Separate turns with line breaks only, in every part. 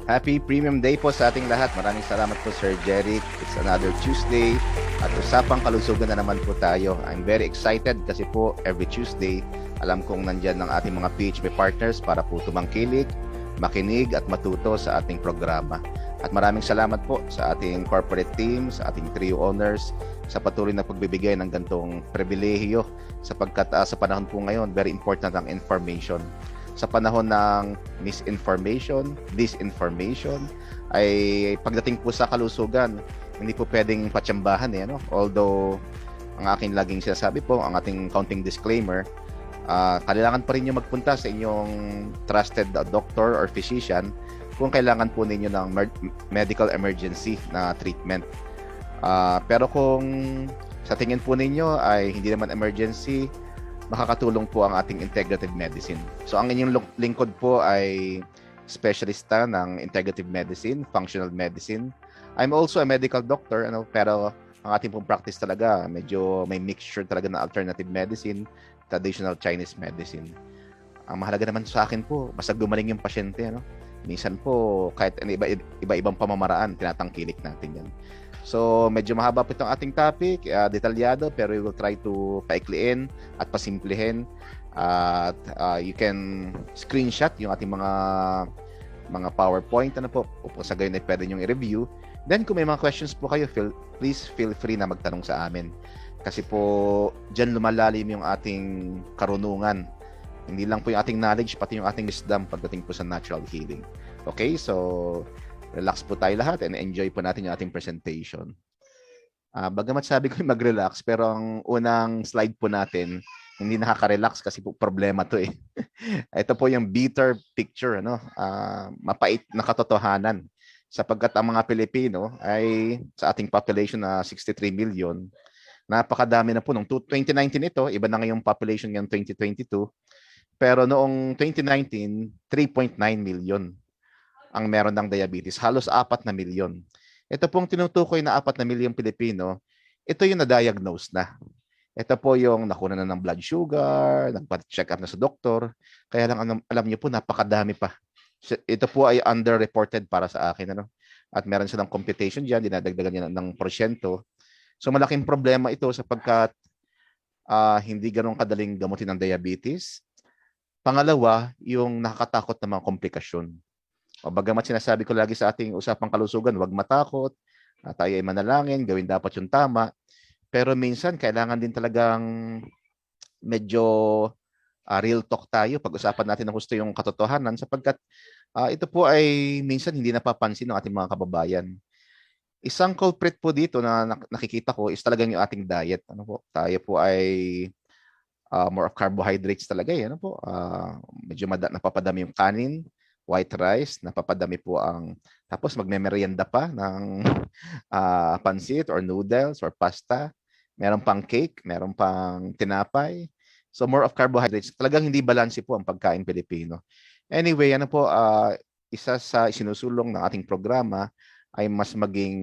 Happy Premium Day po sa ating lahat. Maraming salamat po, Sir Jeric. It's another Tuesday at usapang kalusugan na naman po tayo. I'm very excited kasi po every Tuesday, alam kong nandyan ng ating mga PHP partners para po tumangkilik, makinig at matuto sa ating programa. At maraming salamat po sa ating corporate team, sa ating trio owners, sa patuloy na pagbibigay ng gantong pribilehiyo sapagkat sa panahon po ngayon, very important ang information. Sa panahon ng misinformation, disinformation, ay pagdating po sa kalusugan, hindi po pwedeng patsambahan no? Although, ang aking laging sinasabi po, ang ating counting disclaimer, kailangan pa rin nyo magpunta sa inyong trusted doctor or physician kung kailangan po ninyo ng medical emergency na treatment. Pero kung sa tingin po ninyo ay hindi naman emergency, makakatulong po ang ating integrative medicine. So ang inyong lingkod po ay specialista ng integrative medicine, functional medicine. I'm also a medical doctor, pero ang ating pong practice talaga, medyo may mixture talaga ng alternative medicine, traditional Chinese medicine. Ang mahalaga naman sa akin po, basta gumaling yung pasyente. Minsan po, kahit iba-ibang pamamaraan, tinatangkilik natin yan. So, medyo mahaba po itong ating topic, detalyado, pero we will try to paikliin at pasimplihin. At you can screenshot yung ating mga PowerPoint, sa gayon ay pwede nyo i-review. Then, kung may mga questions po kayo, please feel free na magtanong sa amin. Kasi po, dyan lumalalim yung ating karunungan. Hindi lang po yung ating knowledge, pati yung ating wisdom pagdating po sa natural healing. Okay, so relax po tayo lahat and enjoy po natin yung ating presentation. Bagamat sabi ko mag-relax, pero ang unang slide po natin, hindi nakaka-relax kasi po problema to eh. Ito po yung bitter picture, mapait na katotohanan. Sapagkat ang mga Pilipino ay sa ating population na 63 million, napakadami na po. Nung 2019 ito, iba na ngayong population ngayong 2022. Pero noong 2019, 3.9 million ang meron ng diabetes. Halos 4 na milyon. Ito pong tinutukoy na 4 na milyong Pilipino, ito yung na-diagnose na. Ito po yung nakuna na ng blood sugar, nagpa-check up na sa doktor. Kaya lang alam niyo po, napakadami pa. Ito po ay underreported para sa akin. At meron silang computation dyan, dinadagdagan niya ng porsyento. So malaking problema ito sapagkat hindi ganun kadaling gamutin ng diabetes. Pangalawa, yung nakakatakot na mga komplikasyon. Bagamat sinasabi ko lagi sa ating usapang kalusugan, huwag matakot, tayo ay manalangin, gawin dapat yung tama. Pero minsan, kailangan din talagang medyo real talk tayo. Pag-usapan natin ng gusto yung katotohanan sapagkat ito po ay minsan hindi napapansin ng ating mga kababayan. Isang culprit po dito na nakikita ko is talagang yung ating diet. Tayo po ay more of carbohydrates talaga medyo napapadami yung kanin, white rice, napapadami po tapos magme-merienda pa ng pansit or noodles or pasta. Meron pang cake, meron pang tinapay. So more of carbohydrates. Talagang hindi balanse po ang pagkain Pilipino. Anyway, isa sa isinusulong ng ating programa ay mas maging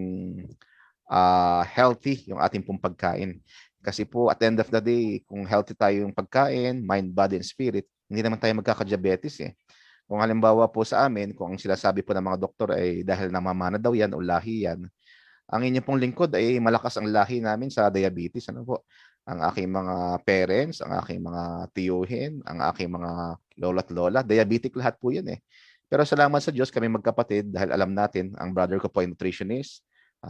healthy yung ating pong pagkain. Kasi po at the end of the day, kung healthy tayo yung pagkain, mind, body, and spirit, hindi naman tayo magkaka-diabetes eh. Kung halimbawa po sa amin, kung ang sinasabi po ng mga doktor ay dahil namamana daw yan o lahi yan, ang inyong pong lingkod ay malakas ang lahi namin sa diabetes. Ang aking mga parents, ang aking mga tiyuhin, ang aking mga lola't lola, diabetic lahat po yan eh. Pero salamat sa Diyos, kami magkapatid dahil alam natin, ang brother ko po ay nutritionist,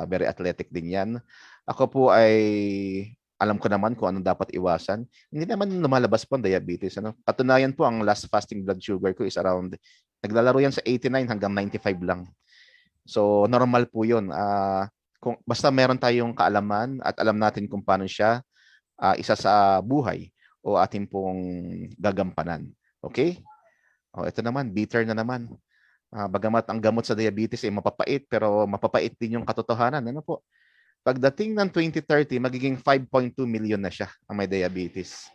very athletic din yan. Ako po ay alam ko naman kung anong dapat iwasan. Hindi naman lumalabas po ang diabetes. Katunayan po, ang last fasting blood sugar ko is around, naglalaro yan sa 89 hanggang 95 lang. So, normal po yun. Basta meron tayong kaalaman at alam natin kung paano siya isa sa buhay o ating pong gagampanan. Okay? Ito naman, bitter na naman. Bagamat ang gamot sa diabetes ay mapapait, pero mapapait din yung katotohanan. Pagdating ng 2030, magiging 5.2 million na siya ang may diabetes.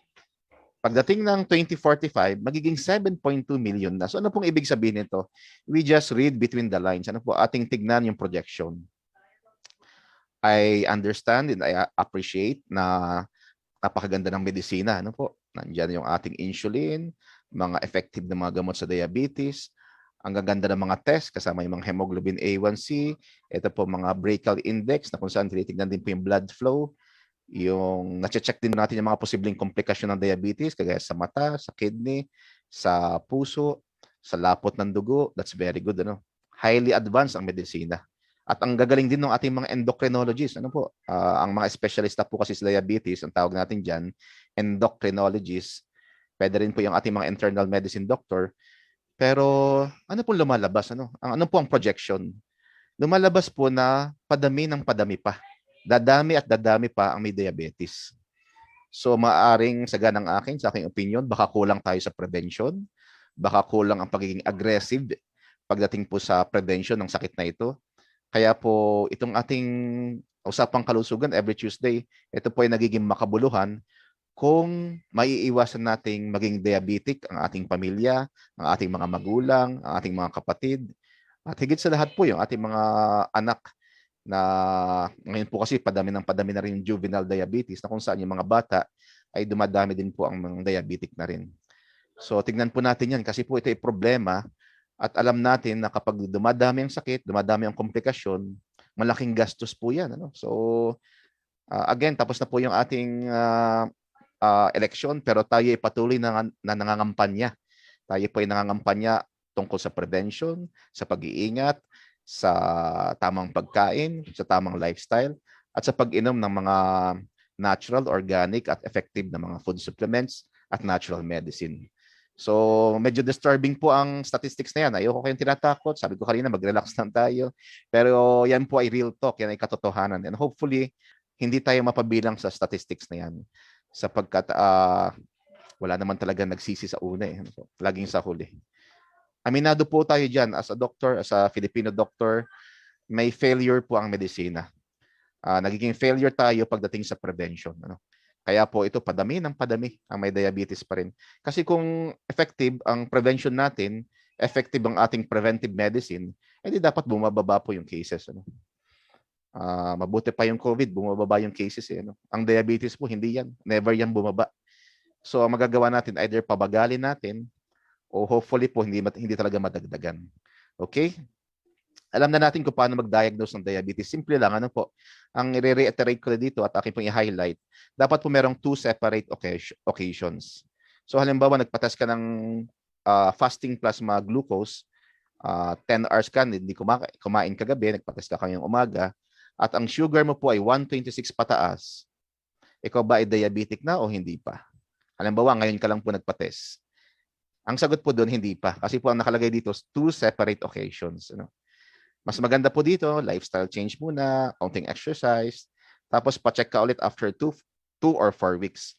Pagdating ng 2045, magiging 7.2 million na. So ano pong ibig sabihin nito? We just read between the lines. Ating tignan yung projection. I understand and I appreciate na napakaganda ng medisina. Nandiyan yung ating insulin, mga effective na mga gamot sa diabetes. Ang gaganda ng mga test, kasama yung mga hemoglobin A1C, ito po mga brachial index na kung saan tinitignan din po yung blood flow, yung na-check din natin yung mga posibleng komplikasyon ng diabetes, kagaya sa mata, sa kidney, sa puso, sa lapot ng dugo. That's very good. Ano? Highly advanced ang medisina. At ang gagaling din ng ating mga endocrinologists. Ano po? Ang mga specialista po kasi sa diabetes, ang tawag natin dyan, endocrinologists. Pwede rin po yung ating mga internal medicine doctor. Pero ano po lumalabas? Ano po ang projection? Lumalabas po na padami ng padami pa. Dadami at dadami pa ang may diabetes. So maaring sa ganang sa aking opinion, baka kulang tayo sa prevention, baka kulang ang pagiging aggressive pagdating po sa prevention ng sakit na ito. Kaya po itong ating usapang kalusugan every Tuesday, ito po ay nagiging makabuluhan kung maiiwasan nating maging diabetic ang ating pamilya, ang ating mga magulang, ang ating mga kapatid, at higit sa lahat po yung ating mga anak na ngayon po kasi padami na rin yung juvenile diabetes na kung saan yung mga bata ay dumadami din po ang mga diabetic na rin. So tignan po natin yan kasi po ito ay problema at alam natin na kapag dumadami ang sakit, dumadami ang komplikasyon, malaking gastos po yan. Ano? So again, tapos na po yung ating eleksyon pero tayo ay patuloy na nangangampanya. Tayo po ay nangangampanya tungkol sa prevention, sa pag-iingat, sa tamang pagkain, sa tamang lifestyle, at sa pag-inom ng mga natural, organic, at effective na mga food supplements at natural medicine. So, medyo disturbing po ang statistics na yan. Ayoko kayong tinatakot. Sabi ko kanina, mag-relax lang tayo. Pero yan po ay real talk. Yan ay katotohanan. And hopefully, hindi tayo mapabilang sa statistics na yan. Sapagkat wala naman talaga nagsisi sa una. Laging sa huli. Aminado po tayo dyan as a doctor, as a Filipino doctor, may failure po ang medisina. Nagiging failure tayo pagdating sa prevention. Ano? Kaya po ito, padami ng padami ang may diabetes pa rin. Kasi kung effective ang prevention natin, effective ang ating preventive medicine, edi dapat bumababa po yung cases. Ano? Mabuti pa yung COVID, bumababa yung cases. Ano? Ang diabetes po, hindi yan. Never yan bumaba. So, ang magagawa natin, either pabagalin natin, o hopefully po, hindi talaga madagdagan. Okay? Alam na natin kung paano mag-diagnose ng diabetes. Simple lang, ano po? Ang i-reiterate ko dito at akin pong i-highlight, dapat po merong 2 separate occasions. So halimbawa, nagpa-test ka ng fasting plasma glucose, 10 hours ka, hindi kumain kagabi, nagpa-test ka ngayong umaga, at ang sugar mo po ay 126 pataas, ikaw ba ay diabetic na o hindi pa? Halimbawa, ngayon ka lang po nagpa-test. Ang sagot po doon, hindi pa. Kasi po ang nakalagay dito, 2 separate occasions. Ano? Mas maganda po dito, lifestyle change muna, counting exercise, tapos pa-check ka ulit after 2 or 4 weeks.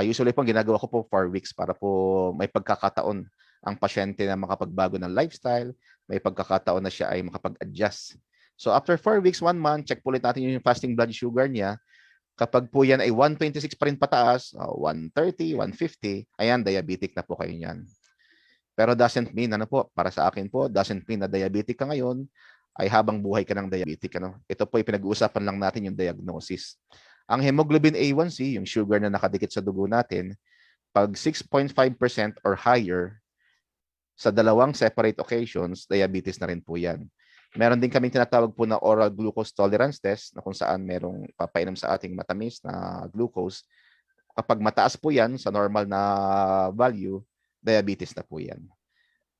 Usually po, ginagawa ko po 4 weeks para po may pagkakataon ang pasyente na makapagbago ng lifestyle, may pagkakataon na siya ay makapag-adjust. So after 4 weeks, 1 month, check po ulit natin yung fasting blood sugar niya. Kapag po yan ay 126 pa rin pataas, 130, 150, ayan, diabetic na po kayo niyan. Pero doesn't mean, para sa akin po, doesn't mean na diabetic ka ngayon, ay habang buhay ka ng diabetic. Ito po ay pinag-uusapan lang natin yung diagnosis. Ang hemoglobin A1C, yung sugar na nakadikit sa dugo natin, pag 6.5% or higher, sa dalawang separate occasions, diabetes na rin po yan. Meron din kaming tinatawag po na oral glucose tolerance test na kung saan merong papainom sa ating matamis na glucose. Kapag mataas po yan sa normal na value, diabetes na po yan.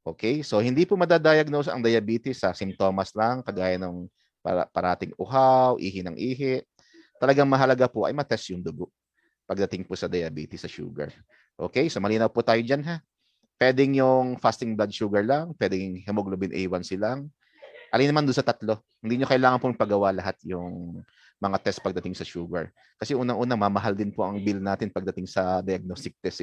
Okay? So, hindi po madadiagnose ang diabetes sa simptomas lang, kagaya ng parating uhaw, ihi ng ihi. Talagang mahalaga po ay matest yung dugo pagdating po sa diabetes, sa sugar. Okay? So, malinaw po tayo dyan, ha? Pwedeng yung fasting blood sugar lang, pwedeng hemoglobin A1C lang. Alin naman doon sa tatlo. Hindi nyo kailangan pong pagawa lahat yung mga test pagdating sa sugar. Kasi unang-una, mamahal din po ang bill natin pagdating sa diagnostic test.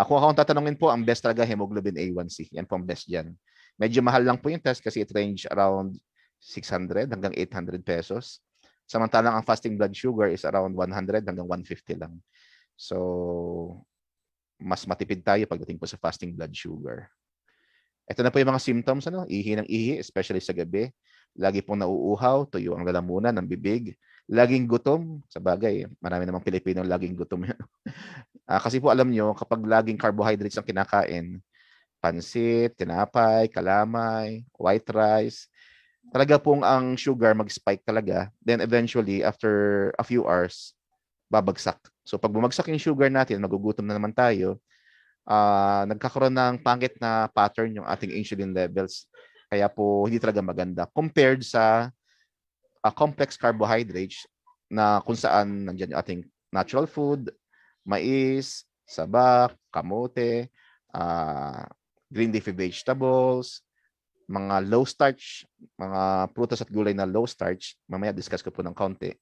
Kung akong tatanungin po, ang best talaga hemoglobin A1C. Yan po ang best dyan. Medyo mahal lang po yung test kasi it range around 600 hanggang 800 pesos. Samantalang ang fasting blood sugar is around 100 hanggang 150 lang. So, mas matipid tayo pagdating po sa fasting blood sugar. Ito na po yung mga symptoms, ihi ng ihi, especially sa gabi. Lagi pong nauuhaw, tuyo ang lalamunan ng bibig. Laging gutom, sa bagay, marami namang Pilipino laging gutom. Kasi po alam nyo, kapag laging carbohydrates ang kinakain, pansit, tinapay, kalamay, white rice. Talaga pong ang sugar mag-spike talaga. Then eventually, after a few hours, babagsak. So pag bumagsak yung sugar natin, magugutom na naman tayo, nagkakaroon ng pangit na pattern yung ating insulin levels. Kaya po hindi talaga maganda compared sa complex carbohydrates na kung saan nandiyan yung ating natural food, mais, sabak, kamote, green leafy vegetables, mga low starch, mga prutas at gulay na low starch. Mamaya discuss ko po ng kaunti.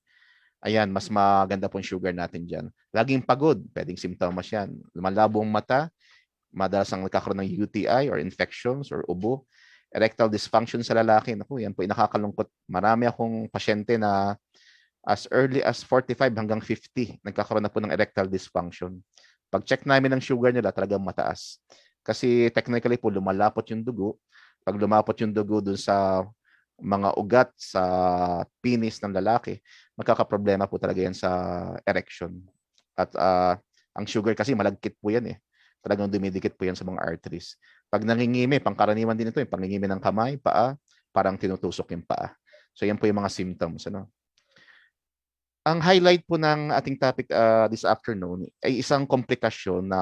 Ayan, mas maganda po yung sugar natin dyan. Laging pagod, pwedeng simptomas yan. Lumalabo ang mata, madalas ang nagkakaroon ng UTI or infections or ubo. Erectile dysfunction sa lalaki. Naku, yan po yung nakakalungkot. Marami akong pasyente na as early as 45 hanggang 50, nagkakaroon na po ng erectile dysfunction. Pag-check namin ng sugar nila, talagang mataas. Kasi technically po, lumalapot yung dugo. Pag lumapot yung dugo dun sa mga ugat sa penis ng lalaki, magkakaproblema po talaga yan sa erection. At ang sugar kasi malagkit po yan eh. Talagang dumidikit po yan sa mga arteries. Pag nangingimi, pangkaraniwan din ito, yung pangingimi ng kamay, paa, parang tinutusok yung paa. So yan po yung mga symptoms. Ano? Ang highlight po ng ating topic this afternoon ay isang komplikasyon na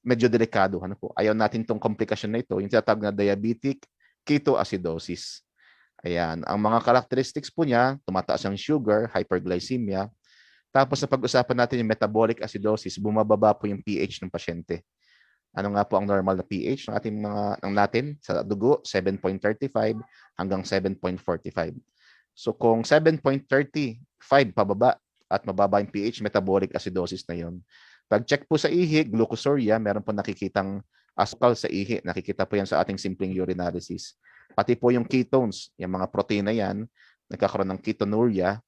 medyo delikado. Ano po? Ayaw natin itong komplikasyon na ito, yung tinatawag na diabetic ketoacidosis. Ayan. Ang mga characteristics po niya, tumataas ang sugar, hyperglycemia. Tapos sa pag-usapan natin yung metabolic acidosis, bumababa po yung pH ng pasyente. Ano nga po ang normal na pH ng ating natin sa dugo? 7.35 hanggang 7.45. So kung 7.35 pababa at mababa yung pH, metabolic acidosis na yon. Pag-check po sa ihi, glucosuria, meron po nakikitang asukal sa ihi. Nakikita po yan sa ating simpleng urinalysis. Pati po yung ketones, yung mga protein na yan, nagkakaroon ng ketonuria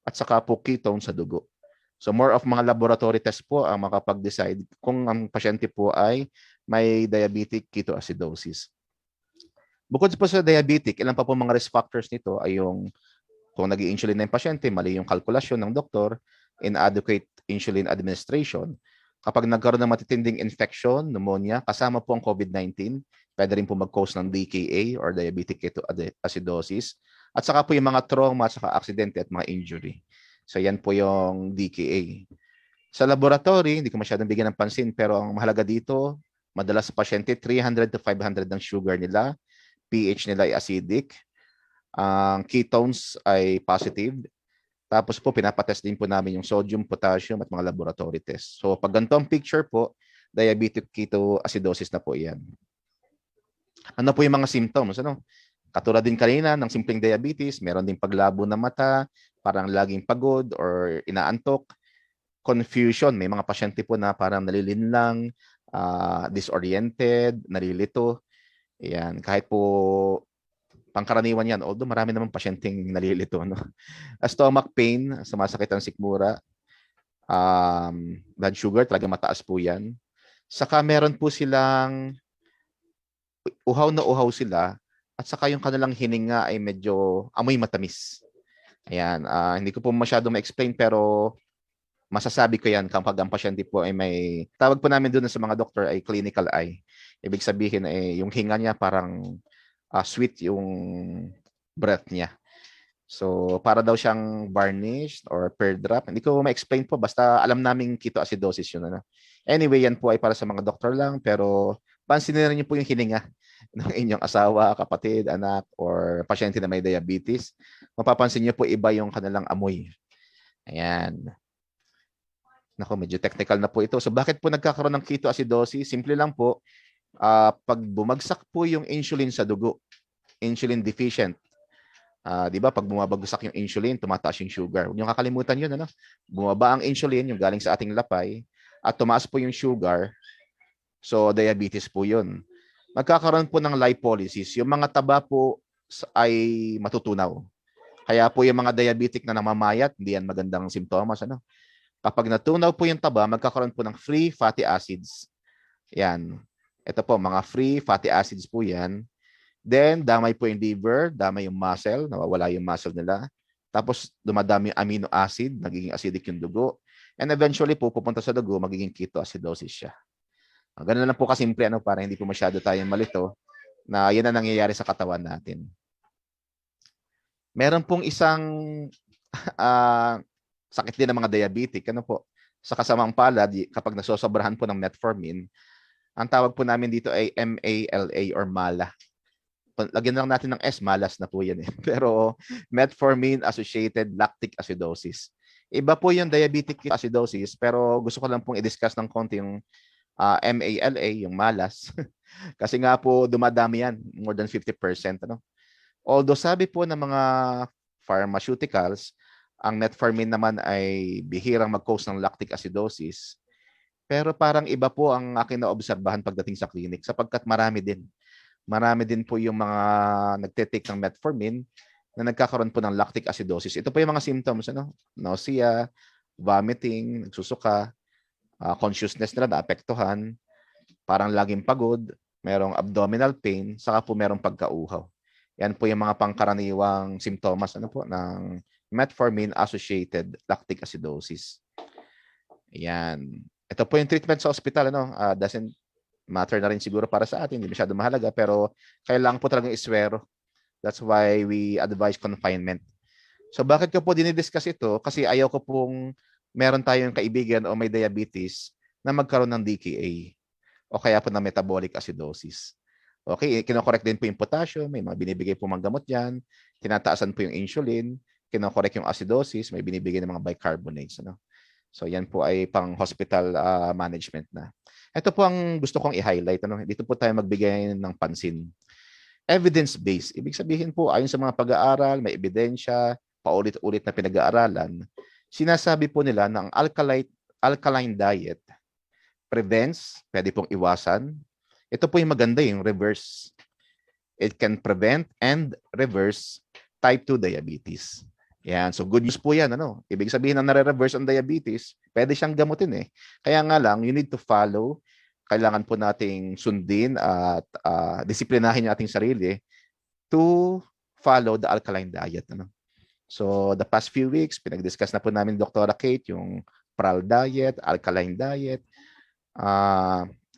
at saka po ketone sa dugo. So more of mga laboratory test po ang makapag-decide kung ang pasyente po ay may diabetic ketoacidosis. Bukod po sa diabetic, ilan pa po mga risk factors nito ay yung kung nag-i-insulin na yung pasyente, mali yung kalkulasyon ng doktor, inadequate insulin administration. Kapag nagkaroon ng matitinding infection, pneumonia, kasama po ang COVID-19, pwede rin po mag-cause ng DKA or diabetic ketoacidosis. At saka po yung mga trauma, at saka aksidente at mga injury. So yan po yung DKA. Sa laboratory, hindi ko masyadong bigyan ng pansin, pero ang mahalaga dito, madalas sa pasyente, 300 to 500 ng sugar nila, pH nila ay acidic, ang ketones ay positive. Tapos po, pinapatest din po namin yung sodium, potassium at mga laboratory tests. So pag ganito ang picture po, diabetic ketoacidosis na po yan. Ano po yung mga symptoms? Ano? Katulad din kanina ng simpleng diabetes, meron din paglabo ng mata, parang laging pagod or inaantok, confusion. May mga pasyente po na parang nalilinlang, disoriented, nalilito. Ayan. Kahit po pangkaraniwan yan, although marami naman pasyenteng nalilito. No? Stomach pain, sumasakit ang sikmura, blood sugar, talaga mataas po yan. Saka meron po silang uhaw na uhaw sila at saka yung kanilang hininga ay medyo amoy matamis. Ayan, hindi ko po masyado ma-explain pero masasabi ko yan kapag ang pasyente po ay may, tawag po namin doon sa mga doktor ay clinical eye. Ibig sabihin ay yung hinga niya parang sweet yung breath niya. So, para daw siyang varnished or pear drop. Hindi ko ma-explain po, basta alam namin ketoacidosis yun. Ano? Anyway, yan po ay para sa mga doktor lang, pero pansinin niyo po yung hininga ng inyong asawa, kapatid, anak, or pasyente na may diabetes. Mapapansin niyo po iba yung kanilang amoy. Ayan. Nako, medyo technical na po ito. So, bakit po nagkakaroon ng ketoacidosis? Simple lang po, pag bumagsak po yung insulin sa dugo, insulin deficient, di ba pag bumabagsak yung insulin, tumataas yung sugar. Huwag niyo kakalimutan yun. Ano? Bumaba ang insulin, yung galing sa ating lapay, at tumaas po yung sugar, so diabetes po yun. Magkakaroon po ng lipolysis. Yung mga taba po ay matutunaw. Kaya po yung mga diabetic na namamayat, hindi yan magandang simptomas. Ano? Kapag natunaw po yung taba, magkakaroon po ng free fatty acids. Yan. Ito po, mga free fatty acids po yan. Then, damay po yung liver, damay yung muscle, nawawala yung muscle nila. Tapos, dumadami yung amino acid, nagiging acidic yung dugo. And eventually po, pupunta sa dugo, magiging ketoacidosis siya. Ganun lang po kasimple, ano, para hindi po masyado tayong malito na yan ang nangyayari sa katawan natin. Meron pong isang ah, sakit din ng mga diabetic, ano po, sa kasamang palad, kapag nasosobrahan po ng metformin, ang tawag po namin dito ay MALA or MALA. Lagyan lang natin ng S, malas na po yan eh. Pero metformin-associated lactic acidosis. Iba po yung diabetic acidosis, pero gusto ko lang pong i-discuss ng konti yung MALA, yung malas. Kasi nga po dumadami yan, more than 50%. Ano? Although sabi po ng mga pharmaceuticals, ang metformin naman ay bihirang mag-cause ng lactic acidosis. Pero parang iba po ang aking naobserbahan pagdating sa clinic sapagkat marami din. Marami din po yung mga nagte-take ng metformin na nagkakaroon po ng lactic acidosis. Ito po yung mga symptoms, ano? Nausea, vomiting, nagsusuka, consciousness nila naapektuhan, parang laging pagod, merong abdominal pain, saka po merong pagkauhaw. Yan po yung mga pangkaraniwang simptomas, ano po, ng metformin-associated lactic acidosis. Yan. Ito po yung treatment sa ospital, ano? Doesn't matter na rin siguro para sa atin, hindi masyado mahalaga, pero kailangan po talagang iswero. That's why we advise confinement. So bakit ko po dinidiscuss ito? Kasi ayaw ko pong meron tayong kaibigan o may diabetes na magkaroon ng DKA o kaya po ng metabolic acidosis. Okay, kinokorek din po yung potassium, may mga binibigay po mga gamot dyan, tinataasan po yung insulin, kinokorek yung acidosis, may binibigay ng mga bicarbonates. Ano? So yan po ay pang hospital management na. Ito po ang gusto kong i-highlight. Ano? Dito po tayo magbigay ng pansin. Evidence-based. Ibig sabihin po, ayon sa mga pag-aaral, may ebidensya, paulit-ulit na pinag-aaralan, sinasabi po nila na ang alkaline diet prevents, pwede pong iwasan. Ito po yung maganda, yung reverse. It can prevent and reverse type 2 diabetes. Yan. So good news po yan. Ano? Ibig sabihin na nare-reverse ang diabetes, pwede siyang gamutin eh. Kaya nga lang, you need to follow. Kailangan po nating sundin at disiplinahin yung ating sarili to follow the alkaline diet. Ano? So the past few weeks, pinag-discuss na po namin Dr. Kate yung PRAL diet, alkaline diet.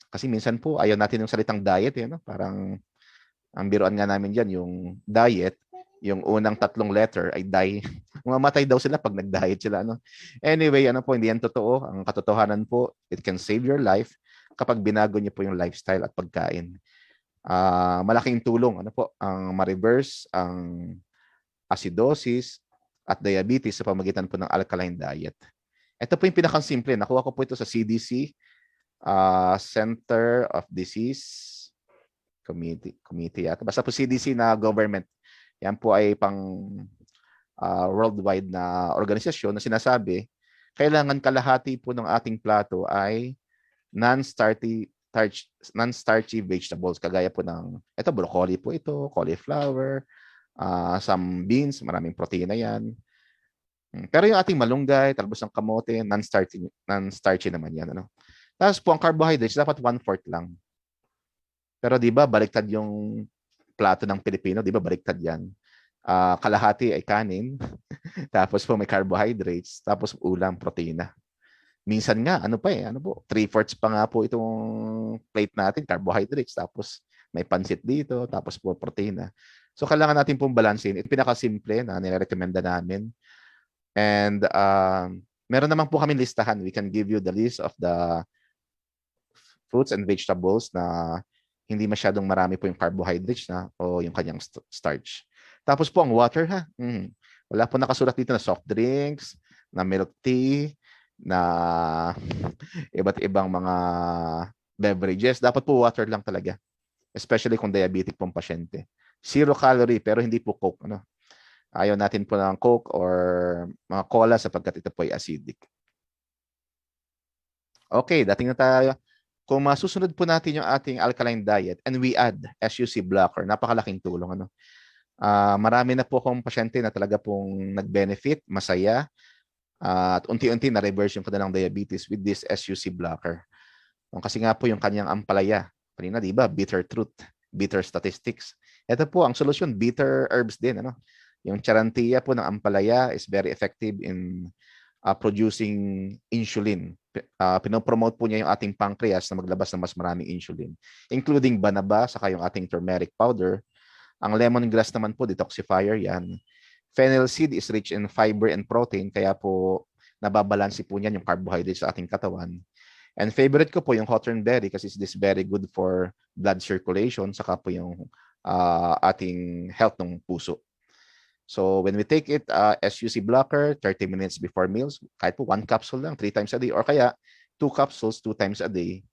Kasi minsan po, ayaw natin yung salitang diet. Eh, no? Parang ang biruan nga namin dyan, yung diet, yung unang 3 letter ay die. Mamatay daw sila pag nag-diet sila. No? Anyway, ano po, hindi yan totoo. Ang katotohanan po, it can save your life kapag binago niyo po yung lifestyle at pagkain. Malaking tulong ano po, ang ma-reverse ang acidosis at diabetes sa pamagitan po ng alkaline diet. Ito po yung pinakasimple. Nakuha ko po ito sa CDC, Center of Disease Committee yata. Basta po CDC na government. Yan po ay pang worldwide na organisasyon na sinasabi, kailangan kalahati po ng ating plato ay non-starchy vegetables, kagaya po ng, ito, broccoli po ito, cauliflower, some beans, maraming protina yan. Pero yung ating malunggay, talbos ng kamote, non-starchy naman yan. Ano? Tapos po ang carbohydrates, dapat 1/4 lang. Pero di ba, baliktad yung plato ng Pilipino, di ba, baliktad yan. Kalahati ay kanin, tapos po may carbohydrates, tapos ulam, protina. Minsan nga, ano pa eh, ano po, 3/4 pa nga po itong plate natin, carbohydrates, tapos may pansit dito, tapos po protina. So kailangan natin pong balansin. Ito pinakasimple na nirekomenda namin. And meron naman po kami listahan. We can give you the list of the fruits and vegetables na hindi masyadong marami po yung carbohydrates na o yung kanyang starch. Tapos po ang water ha. Wala po nakasulat dito na soft drinks, na milk tea, na iba't ibang mga beverages. Dapat po water lang talaga. Especially kung diabetic pong pasyente. 0 calorie pero hindi po Coke. Ano? Ayaw natin po ng Coke or mga cola sapagkat ito po ay acidic. Okay, dating na tayo. Kung masusunod po natin yung ating alkaline diet and we add SUC blocker, napakalaking tulong. Ano? Marami na po akong pasyente na talaga pong nag-benefit, masaya, at unti-unti na-reverse yung kanilang diabetes with this SUC blocker. Kasi nga po yung kanyang ampalaya. Kanina, di ba? Bitter truth, bitter statistics. Ito po, ang solusyon, bitter herbs din. Ano? Yung charantia po ng ampalaya is very effective in producing insulin. Pinopromote po niya yung ating pancreas na maglabas ng mas maraming insulin, including banaba, saka yung ating turmeric powder. Ang lemongrass naman po, detoxifier yan. Fennel seed is rich in fiber and protein, kaya po nababalansi po niyan yung carbohydrates sa ating katawan. And favorite ko po yung hawthorn berry kasi this very good for blood circulation, saka po yung ating health ng puso. So when we take it, SUC blocker, 30 minutes before meals, kahit po 1 capsule lang, 3 times a day, or kaya 2 capsules, 2 times a day,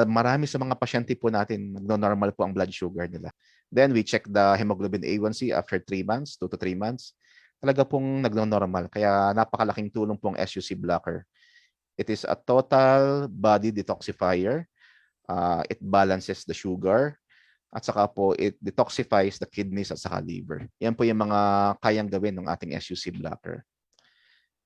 marami sa mga pasyente po natin, nagno-normal po ang blood sugar nila. Then we check the hemoglobin A1C after 3 months, 2 to 3 months. Talaga pong nagno-normal. Kaya napakalaking tulong po ang SUC blocker. It is a total body detoxifier. It balances the sugar. At saka po, it detoxifies the kidneys at saka liver. Yan po yung mga kayang gawin ng ating SUC blocker.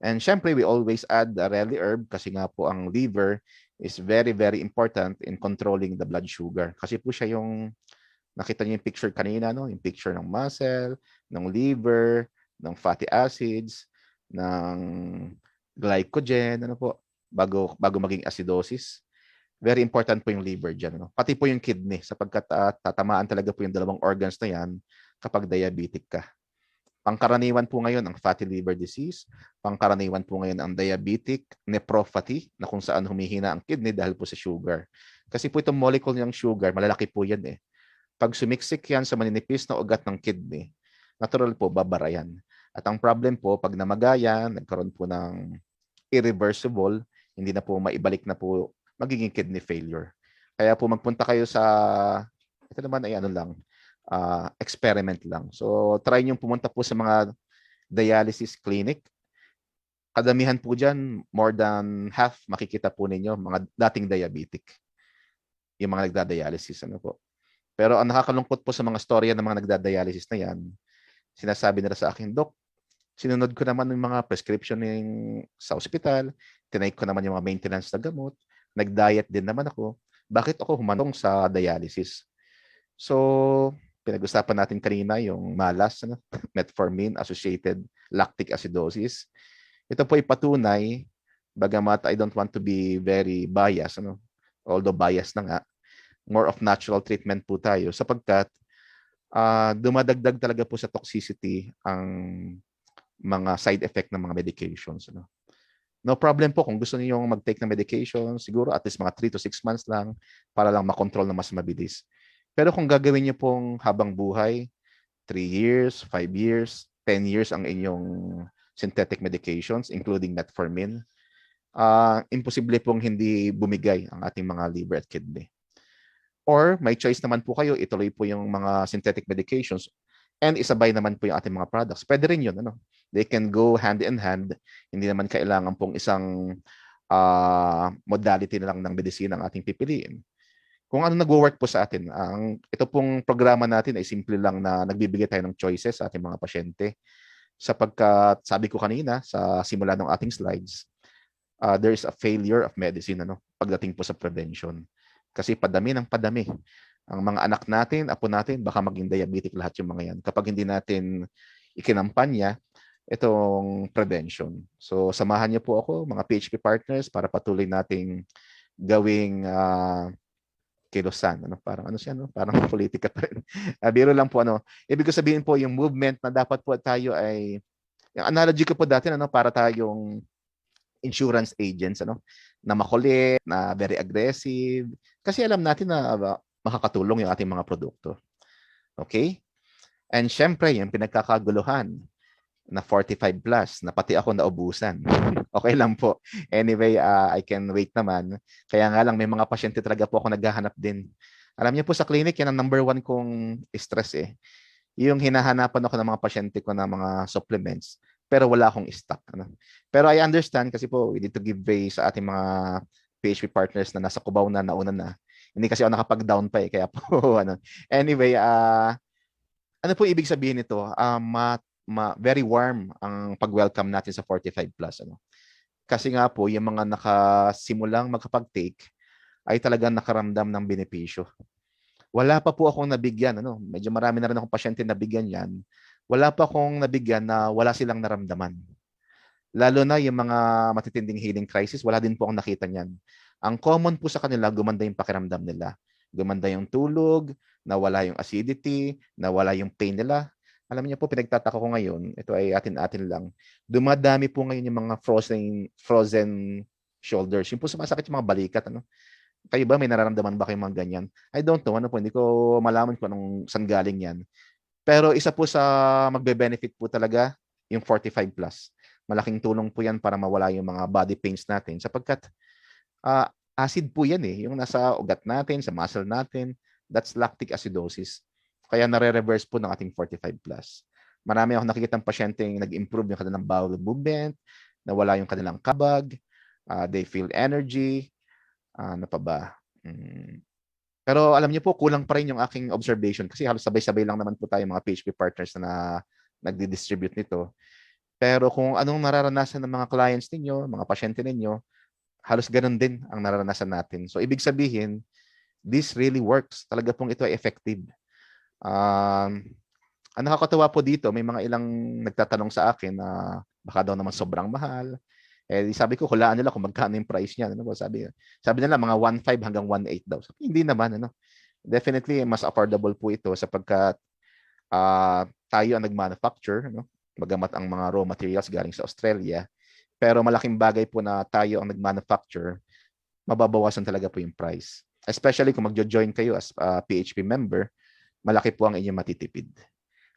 And syempre, we always add the relly herb kasi nga po ang liver is very, very important in controlling the blood sugar. Kasi po siya yung, nakita niyo yung picture kanina, no? Yung picture ng muscle, ng liver, ng fatty acids, ng glycogen, ano po, bago maging acidosis. Very important po yung liver dyan. No? Pati po yung kidney sapagkat tatamaan talaga po yung dalawang organs na yan kapag diabetic ka. Pangkaraniwan po ngayon ang fatty liver disease. Pangkaraniwan po ngayon ang diabetic nephropathy na kung saan humihina ang kidney dahil po sa sugar. Kasi po itong molecule ng sugar, malalaki po yan eh. Pag sumiksik yan sa maninipis na ugat ng kidney, natural po, babara yan. At ang problem po, pag namagayan, nagkaroon po ng irreversible, hindi na po maibalik na po, magiging kidney failure. Kaya po magpunta kayo sa, ito naman ay ano lang, experiment lang. So try nyo pumunta po sa mga dialysis clinic. Kadamihan po dyan, more than half makikita po ninyo mga dating diabetic. Yung mga nagda-dialysis. Ano po. Pero ang nakakalungkot po sa mga storya ng mga nagda-dialysis na yan, sinasabi nila sa akin, Dok, sinunod ko naman yung mga prescription sa ospital, tinake ko naman yung mga maintenance na gamot, nag-diet din naman ako. Bakit ako humantong sa dialysis? So, pinag-usapan natin kanina yung malas, ano? Metformin associated lactic acidosis. Ito po ay patunay, bagamat I don't want to be very biased, ano? Although biased na nga, more of natural treatment po tayo sapagkat dumadagdag talaga po sa toxicity ang mga side effect ng mga medications. Ano? No problem po kung gusto niyo mag-take ng medication, siguro at least mga 3 to 6 months lang para lang makontrol na mas mabilis. Pero kung gagawin niyo pong habang buhay, 3 years, 5 years, 10 years ang inyong synthetic medications, including metformin, imposible pong hindi bumigay ang ating mga liver at kidney. Or may choice naman po kayo, ituloy po yung mga synthetic medications and isabay naman po yung ating mga products. Pwede rin yun. Ano? They can go hand in hand. Hindi naman kailangan pong isang modality na lang ng medicine ang ating pipiliin. Kung ano nag-work po sa atin, ito pong programa natin ay simple lang na nagbibigay tayo ng choices sa ating mga pasyente. Sapagkat sabi ko kanina sa simula ng ating slides, there is a failure of medicine pagdating po sa prevention. Kasi padami ng padami. Ang mga anak natin, apo natin, baka maging diabetic lahat yung mga yan. Kapag hindi natin ikinampanya itong prevention. So samahan niyo po ako, mga PHP partners, para patuloy nating gawing kilusan. Parang ano siya, parang politika pa rin. Biro lang po. Ibig ko sabihin po, yung movement na dapat po tayo ay, yung analogy ko po dati, para tayong insurance agents, na makulit, na very aggressive. Kasi alam natin na makakatulong yung ating mga produkto. Okay? And syempre, yung pinagkakaguluhan na 45 plus, na pati ako naubusan. Okay lang po. Anyway, I can wait naman. Kaya nga lang, may mga pasyente talaga po ako naghahanap din. Alam niyo po sa clinic, yan ang number 1 kong stress eh. Yung hinahanapan ako ng mga pasyente ko na mga supplements, pero wala akong stock. Pero I understand kasi po, we need to give way sa ating mga PHP partners na nasa Cubao na, nauna na. Hindi kasi ako nakapag-down pa eh, kaya po, Anyway, ano po ibig sabihin nito? Very warm ang pag-welcome natin sa 45 plus. Kasi nga po, yung mga nakasimulang makapag-take ay talagang nakaramdam ng benepisyo. Wala pa po akong nabigyan. Medyo marami na rin akong pasyente nabigyan yan. Wala pa akong nabigyan na wala silang naramdaman. Lalo na yung mga matitinding healing crisis, wala din po akong nakita niyan. Ang common po sa kanila, gumanda yung pakiramdam nila. Gumanda yung tulog, nawala yung acidity, nawala yung pain nila. Alam niyo po, pinagtataka ko ngayon, ito ay atin-atin lang, dumadami po ngayon yung mga frozen shoulders. Yung po sumasakit yung mga balikat. Ano? Kayo ba, may nararamdaman ba kayong mga ganyan? I don't know, ano po, hindi ko malaman kung anong saan galing yan. Pero isa po sa magbe-benefit po talaga, yung 45 plus. Malaking tulong po yan para mawala yung mga body pains natin sapagkat acid po yan eh. Yung nasa ugat natin, sa muscle natin, that's lactic acidosis. Kaya nare-reverse po ng ating 45 plus. Marami ako nakikitang pasyenteng nag-improve yung kanilang bowel movement, nawala yung kanilang kabag, they feel energy, ano pa ba? Pero alam niyo po, kulang pa rin yung aking observation kasi halos sabay-sabay lang naman po tayo mga PHP partners na nagdi-distribute nito. Pero kung anong nararanasan ng mga clients ninyo, mga pasyente ninyo, halos ganun din ang nararanasan natin. So ibig sabihin, this really works. Talaga pong ito ay effective. Ang nakakatawa po dito, may mga ilang nagtatanong sa akin na baka daw naman sobrang mahal. Eh sabi ko, hulaan nila kung magkano yung price niya. Ano ba? Sabi nila mga 1.5 hanggang 1.8 daw. Sabi, hindi naman. Ano? Definitely, mas affordable po ito sapagkat tayo ang nag-manufacture. Ano? Bagamat ang mga raw materials galing sa Australia. Pero malaking bagay po na tayo ang nag-manufacture, mababawasan talaga po yung price. Especially kung magjo-join kayo as a PHP member, malaki po ang inyong matitipid.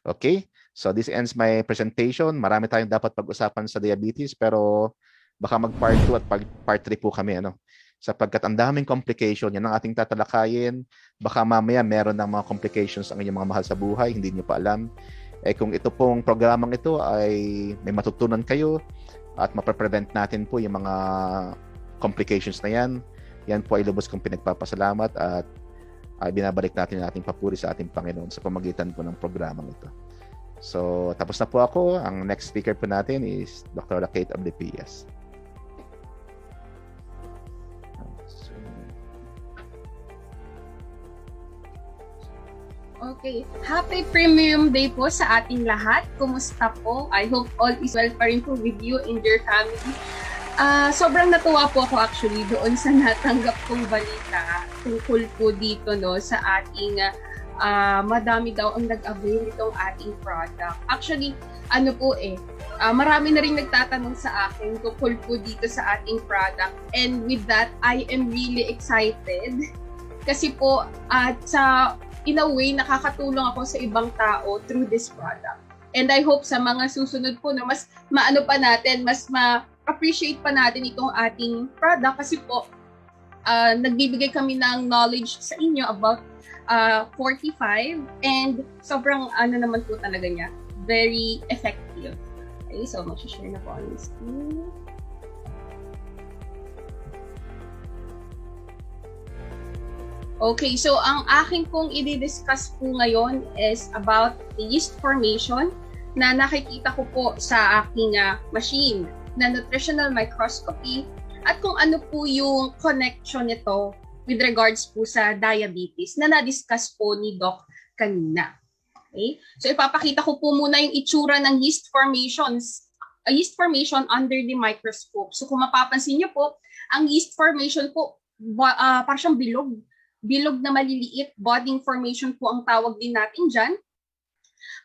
Okay? So this ends my presentation. Marami tayong dapat pag-usapan sa diabetes pero baka mag-part 2 at part 3 po kami. Ano? Sapagkat ang daming complication, yan ang ating tatalakayin. Baka mamaya meron ng mga complications ang inyong mga mahal sa buhay, hindi nyo pa alam. Eh kung ito pong programang ito ay may matutunan kayo at mapaprevent natin po yung mga complications na yan po ay lubos kong pinagpapasalamat at binabalik natin ang ating papuri sa ating Panginoon sa pamagitan po ng programang ito. So, tapos na po ako. Ang next speaker po natin is Dr. Kate Ablipias.
Okay. Happy Premium Day po sa ating lahat. Kumusta po? I hope all is well pa rin po with you and your family. Sobrang natuwa po ako actually doon sa natanggap kong balita tungkol po dito no sa ating madami daw ang nag-avail nitong ating product. Actually, ano po marami na rin nagtatanong sa akin tungkol po dito sa ating product. And with that, I am really excited kasi po in a way, nakakatulong ako sa ibang tao through this product. And I hope sa mga susunod po na mas maano pa natin, mas ma-appreciate pa natin itong ating product kasi po nagbibigay kami ng knowledge sa inyo about 45 and sobrang ano naman po talaga niya, very effective. Okay, so mag-share na po ang screen. Okay, so ang aking pong i-discuss po ngayon is about the yeast formation na nakikita ko po sa aking machine na nutritional microscopy at kung ano po yung connection nito with regards po sa diabetes na na-discuss po ni Doc kanina. Okay? So ipapakita ko po muna yung itsura ng yeast formations, yeast formation under the microscope. So kung mapapansin niyo po, ang yeast formation po parang siyang bilog na maliliit, budding formation po ang tawag din natin dyan.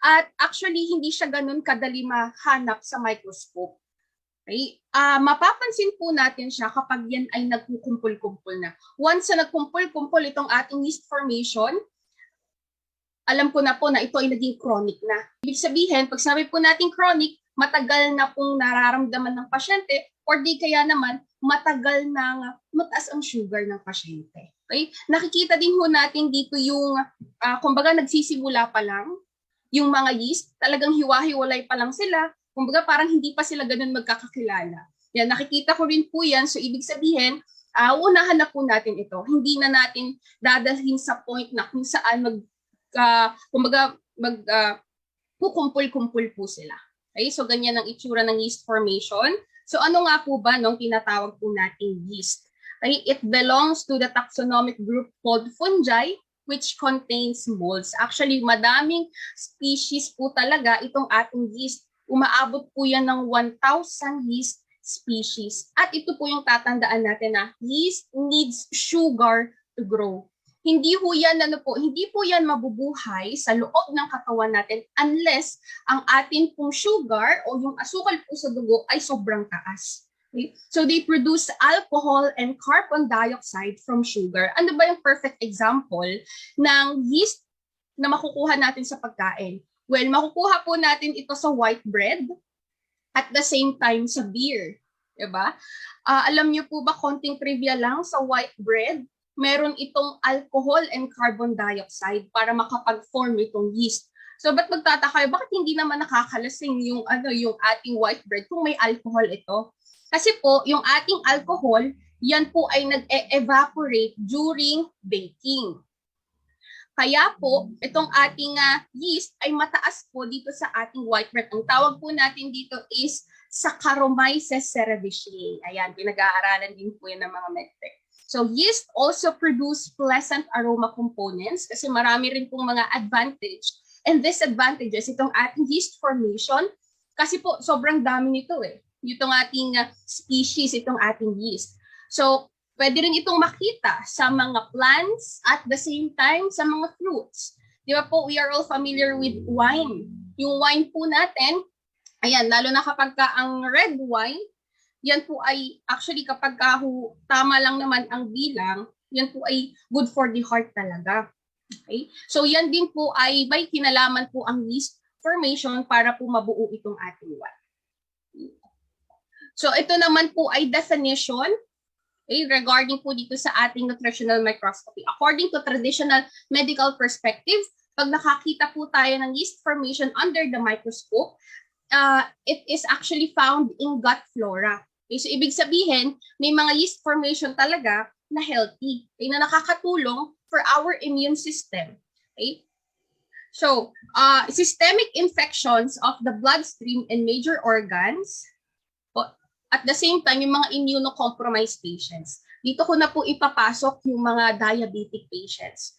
At actually, hindi siya ganun kadali mahanap sa microscope. Okay? Mapapansin po natin siya kapag yan ay nagkukumpul-kumpul na. Once na nagkumpul-kumpul itong ating yeast formation, alam ko na po na ito ay naging chronic na. Ibig sabihin, pag sabi po natin chronic, matagal na pong nararamdaman ng pasyente or di kaya naman matagal na mataas ang sugar ng pasyente. Okay? Nakikita din ho natin dito yung, kumbaga nagsisimula pa lang, yung mga yeast, talagang hiwa-hiwalay pa lang sila, kumbaga parang hindi pa sila ganun magkakakilala. Yan, nakikita ko rin po yan, so ibig sabihin, unahan na po natin ito. Hindi na natin dadalhin sa point na kung saan kukumpul-kumpul po sila. Okay? So ganyan ang itsura ng yeast formation. So ano nga po ba nung tinatawag po nating yeast? Okay, it belongs to the taxonomic group called fungi, which contains molds. Actually, madaming species po talaga itong ating yeast. Umaabot po yan ng 1,000 yeast species. At ito po yung tatandaan natin na yeast needs sugar to grow. Hindi po yan mabubuhay sa loob ng katawan natin unless ang atin pong sugar o yung asukal po sa dugo ay sobrang taas. Okay? So they produce alcohol and carbon dioxide from sugar. Ano ba yung perfect example ng yeast na makukuha natin sa pagkain? Well, makukuha po natin ito sa white bread at the same time sa beer. Diba? Alam niyo po ba, konting trivia lang, sa white bread, meron itong alcohol and carbon dioxide para makapag-form itong yeast. So, ba't magtataka kayo, bakit hindi naman nakakalasing yung ating white bread kung may alcohol ito? Kasi po, yung ating alcohol, yan po ay nag-evaporate during baking. Kaya po, itong ating yeast ay mataas po dito sa ating white bread. Ang tawag po natin dito is Saccharomyces cerevisiae. Ayan, pinag-aaralan din po yan ng mga medtech. So yeast also produce pleasant aroma components kasi marami rin pong mga advantage and disadvantages itong ating yeast formation kasi po sobrang dami nito eh. Itong ating species, itong ating yeast. So, pwede rin itong makita sa mga plants at the same time sa mga fruits. Di ba po, we are all familiar with wine. Yung wine po natin, ayan, lalo na kapag ang red wine, yan po ay actually kapag tama lang naman ang bilang, yan po ay good for the heart talaga. Okay? So yan din po ay may kinalaman po ang yeast formation para po mabuo itong ating wine. So ito naman po ay definition regarding po dito sa ating nutritional microscopy. According to traditional medical perspective, pag nakakita po tayo ng yeast formation under the microscope, it is actually found in gut flora. Okay, so ibig sabihin, may mga yeast formation talaga na healthy, na nakakatulong for our immune system. Okay? So, systemic infections of the bloodstream and major organs, at the same time, yung mga immunocompromised patients. Dito ko na po ipapasok yung mga diabetic patients.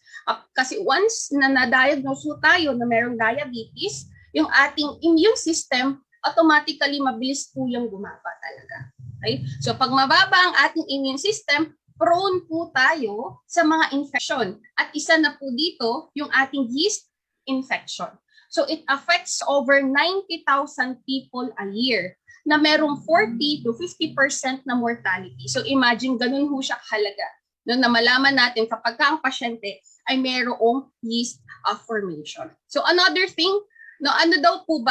Kasi once na na-diagnose tayo na mayroong diabetes, yung ating immune system, automatically mabilis po yung bumaba talaga. Okay? So pag mababa ang ating immune system, prone po tayo sa mga infection. At isa na po dito yung ating yeast infection. So it affects over 90,000 people a year na merong 40 to 50% na mortality. So imagine, ganun ho siya kahalaga. No, na malaman natin kapag ang pasyente ay merong yeast formation. So another thing, no,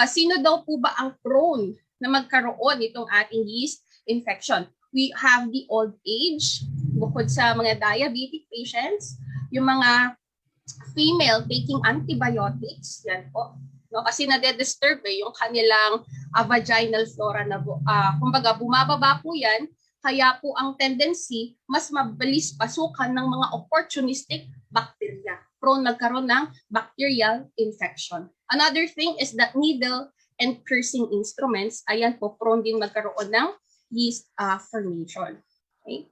sino daw po ba ang prone na magkaroon itong ating yeast infection? We have the old age, bukod sa mga diabetic patients, yung mga female taking antibiotics, yan po. No, kasi nade-disturb yung kanilang vaginal flora na kumbaga bumababa po yan, kaya po ang tendency mas mabilis pasukan ng mga opportunistic bacteria, prone nagkaroon ng bacterial infection. Another thing is that needle and piercing instruments, ayan po, prone din magkaroon ng yeast formation. Okay?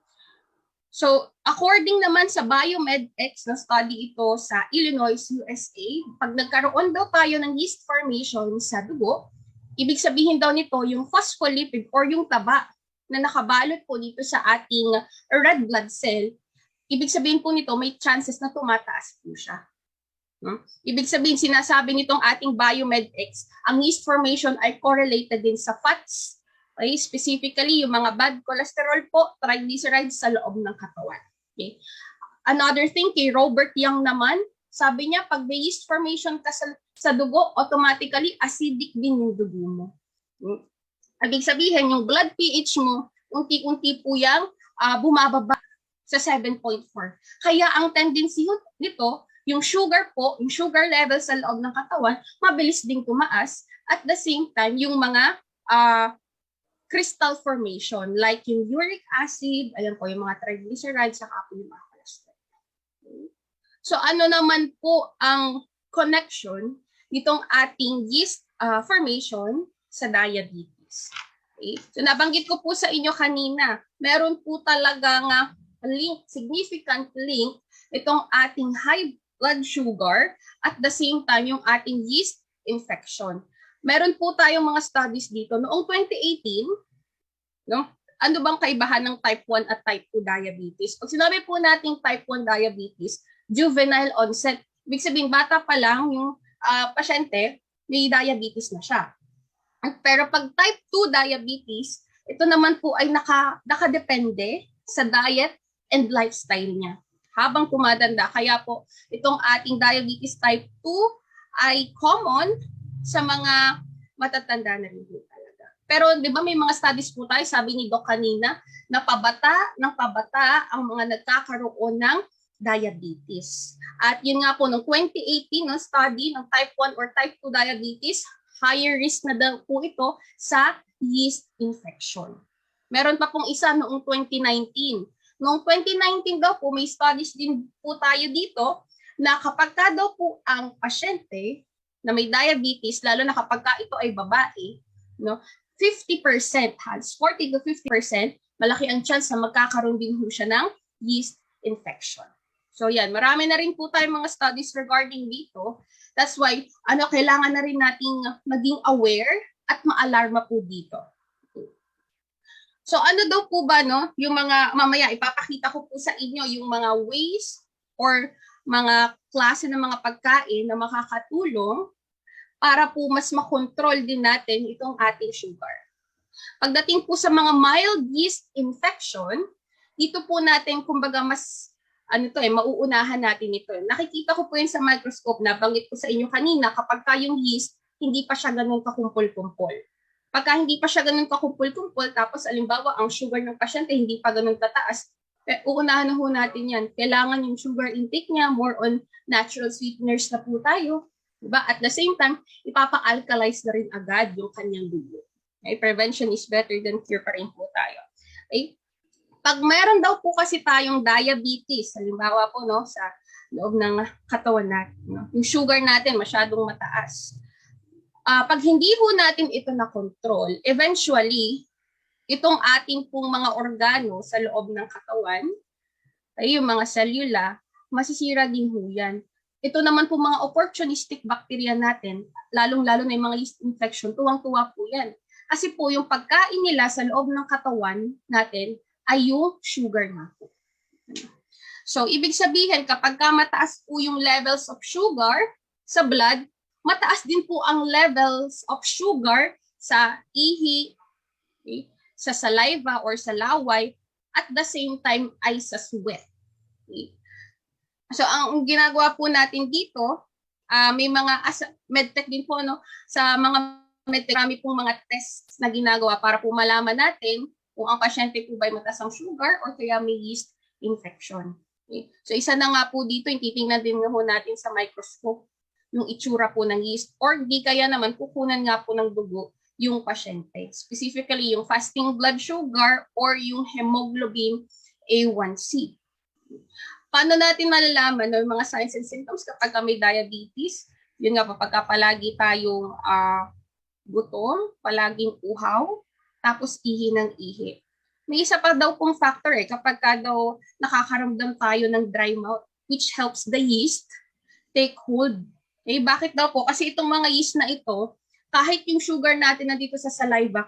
So, according naman sa BioMedX na study ito sa Illinois, USA, pag nagkaroon daw tayo ng yeast formation sa dugo, ibig sabihin daw nito yung phospholipid or yung taba na nakabalot po dito sa ating red blood cell, ibig sabihin po nito may chances na tumataas po siya. Ibig sabihin, sinasabi nitong ating BioMedX, ang yeast formation ay correlated din sa fats. Okay? Specifically, yung mga bad cholesterol po, triglycerides sa loob ng katawan. Okay? Another thing, kay Robert Young naman, sabi niya, pag may yeast formation ka sa dugo, automatically acidic din yung dugo mo. Ibig sabihin, yung blood pH mo, unti-unti po yung bumababa sa 7.4. Kaya ang tendency nito, yung sugar po, yung sugar level sa loob ng katawan, mabilis ding tumaas. At the same time, yung mga crystal formation, like yung uric acid, ayan po, yung mga triglycerides, saka po yung mga cholesterol. So ano naman po ang connection nitong ating yeast formation sa diabetes? Okay? So nabanggit ko po sa inyo kanina, meron po talagang link, significant link, itong ating high blood sugar at the same time yung ating yeast infection. Meron po tayong mga studies dito. Noong 2018, no? Ano bang kaibahan ng type 1 at type 2 diabetes? Pag sinabi po nating type 1 diabetes, juvenile onset. Ibig sabihin, bata pa lang yung pasyente, may diabetes na siya. Pero pag type 2 diabetes, ito naman po ay nakadepende sa diet and lifestyle niya habang tumatanda. Kaya po, itong ating diabetes type 2 ay common sa mga matatanda na rin po talaga. Pero di ba may mga studies po tayo, sabi ni Doc kanina, na pabata ang mga nagkakaroon ng diabetes. At yun nga po, noong 2018, ng study ng type 1 or type 2 diabetes, higher risk na daw po ito sa yeast infection. Meron pa pong isa noong 2019. Noong 2019 daw po, may studies din po tayo dito na kapag ka daw po ang pasyente na may diabetes, lalo na kapag ka ito ay babae, no, 50% has 40 to 50%, malaki ang chance na magkakaroon din po siya ng yeast infection. So yan, marami na rin po tayong mga studies regarding dito. That's why, kailangan na rin nating maging aware at maalarma po dito. So ano daw po ba, no, yung mga, mamaya ipapakita ko po sa inyo yung mga ways or mga klase ng mga pagkain na makakatulong para po mas makontrol din natin itong ating sugar. Pagdating po sa mga mild yeast infection, dito po natin, kumbaga, mas mauunahan natin ito. Nakikita ko po yun sa microscope, nabanggit ko sa inyo kanina, kapag yung yeast, hindi pa siya ganun kakumpol-kumpol. Pagka hindi pa siya ganun kakumpol-kumpol, tapos alimbawa, ang sugar ng pasyente hindi pa ganun tataas, uunahan na ho natin yan. Kailangan yung sugar intake niya, more on natural sweeteners na po tayo. Diba? At the same time, ipapa-alkalize na rin agad yung kanyang dugo. Okay? Prevention is better than cure pa rin po tayo. Okay? Pag meron daw po kasi tayong diabetes, halimbawa po, no, sa loob ng katawan natin, no, yung sugar natin masyadong mataas. Pag hindi ho natin ito na control, eventually, itong ating pong mga organo sa loob ng katawan, ay yung mga selula, masisira din ho yan. Ito naman po mga opportunistic bacteria natin, lalong-lalo na yung mga yeast infection, tuwang-tuwa po yan. Kasi po yung pagkain nila sa loob ng katawan natin ay yung sugar na po. So, ibig sabihin, kapag mataas po yung levels of sugar sa blood, mataas din po ang levels of sugar sa ihi, okay, sa saliva or sa laway, at the same time ay sa sweat. Okay. So, ang ginagawa po natin dito, may mga medtech din po, no, sa mga medtech, marami pong mga tests na ginagawa para po malaman natin kung ang pasyente po ba ay mataas ang sugar or kaya may yeast infection. Okay. So, isa na nga po dito, yung titingnan din ho natin sa microscope yung itsura po ng yeast, or di kaya naman kukunan nga po ng dugo yung pasyente. Specifically, yung fasting blood sugar or yung hemoglobin A1C. Paano natin malalaman yung mga signs and symptoms kapag may diabetes? Yun nga po, pagka palagi tayong gutom, palaging uhaw, tapos ihi ng ihi. May isa pa daw pong factor kapag daw nakakaramdam tayo ng dry mouth, which helps the yeast take hold. Bakit daw po? Kasi itong mga yeast na ito, kahit yung sugar natin nandito sa saliva,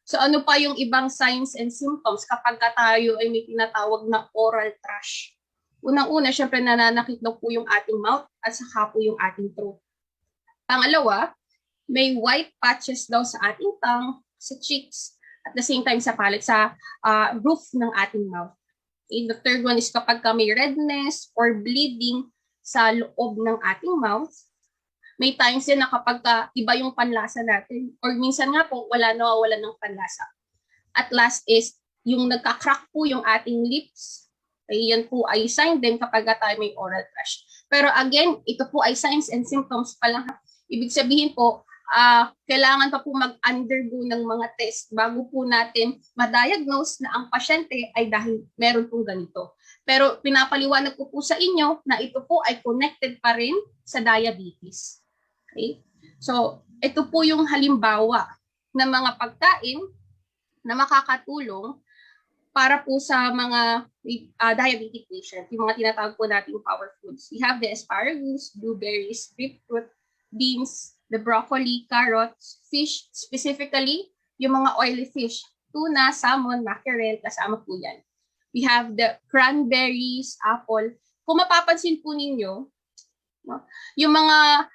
so ano pa yung ibang signs and symptoms kapag tayo ay may tinatawag na oral thrush? Unang-una, syempre nananakit daw po yung ating mouth at saka po yung ating throat. Pangalawa, may white patches daw sa ating tongue, sa cheeks, at the same time sa palate, sa roof ng ating mouth. Okay, the third one is kapag may redness or bleeding sa loob ng ating mouth. May times din na kapag iba yung panlasa natin, or minsan nga po, wala ng panlasa. At last is, yung nagka-crack po yung ating lips. Okay, yan po ay sign din kapag tayo may oral thrush. Pero again, ito po ay signs and symptoms pa lang. Ibig sabihin po, kailangan pa po mag-undergo ng mga test bago po natin ma-diagnose na ang pasyente ay dahil meron pong ganito. Pero pinapaliwanag ko po sa inyo na ito po ay connected pa rin sa diabetes. Okay? So, ito po yung halimbawa ng mga pagkain na makakatulong para po sa mga diabetic patient, yung mga tinatawag po nating power foods. We have the asparagus, blueberries, grapefruit, beans, the broccoli, carrots, fish, specifically yung mga oily fish, tuna, salmon, mackerel, kasama po yan. We have the cranberries, apple. Kung mapapansin po ninyo, no, yung mga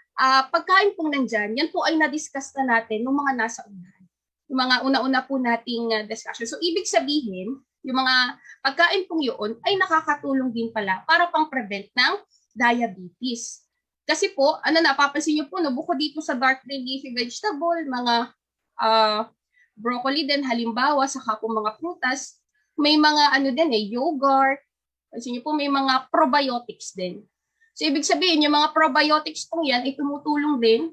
pagkain pong nandyan, yan po ay na-discuss na natin ng mga nasa unahan. Yung mga una-una po nating discussion. So, ibig sabihin, yung mga pagkain pong yun ay nakakatulong din pala para pang-prevent ng diabetes. Kasi po, napapansin nyo po, bukod dito sa dark green leafy vegetable, mga broccoli din, halimbawa, saka po mga prutas, may mga yogurt, pansin nyo po, may mga probiotics din. So, ibig sabihin, yung mga probiotics pong yan ay tumutulong din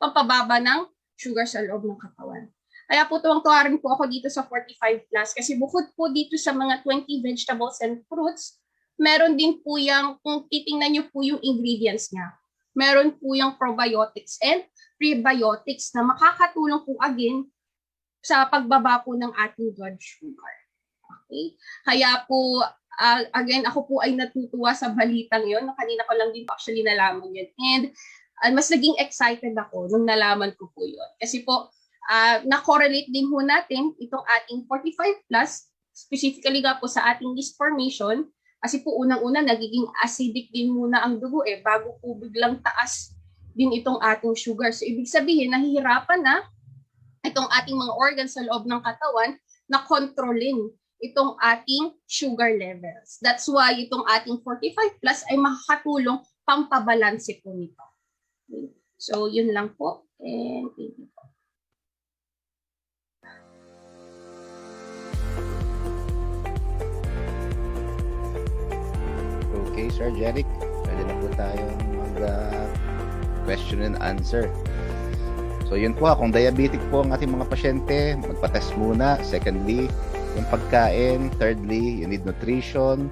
pampababa ng sugar sa loob ng katawan. Kaya po tuwang-tuwa rin po ako dito sa 45 plus kasi bukod po dito sa mga 20 vegetables and fruits, meron din po yung, kung titingnan nyo po yung ingredients niya, meron po yung probiotics and prebiotics na makakatulong po again sa pagbaba po ng ating blood sugar. Okay? Kaya po, again, ako po ay natutuwa sa balitang yon. Kanina ko lang din actually nalaman yun. And mas naging excited ako nung nalaman ko po yun. Kasi po, na-correlate din ho natin itong ating 45 plus, specifically nga po sa ating yeast formation, kasi po unang-una nagiging acidic din muna ang dugo bago po biglang taas din itong ating sugar. So ibig sabihin, nahihirapan na itong ating mga organs sa loob ng katawan na kontrolin itong ating sugar levels. That's why itong ating 45 plus ay makakatulong pampabalanse po nito. Okay. So yun lang po. And thank you.
Okay, Sir Jeric, pwede na po tayong question and answer. So yun po, kung diabetic po ang ating mga pasyente, magpa-test muna. Secondly, yung pagkain. Thirdly, you need nutrition.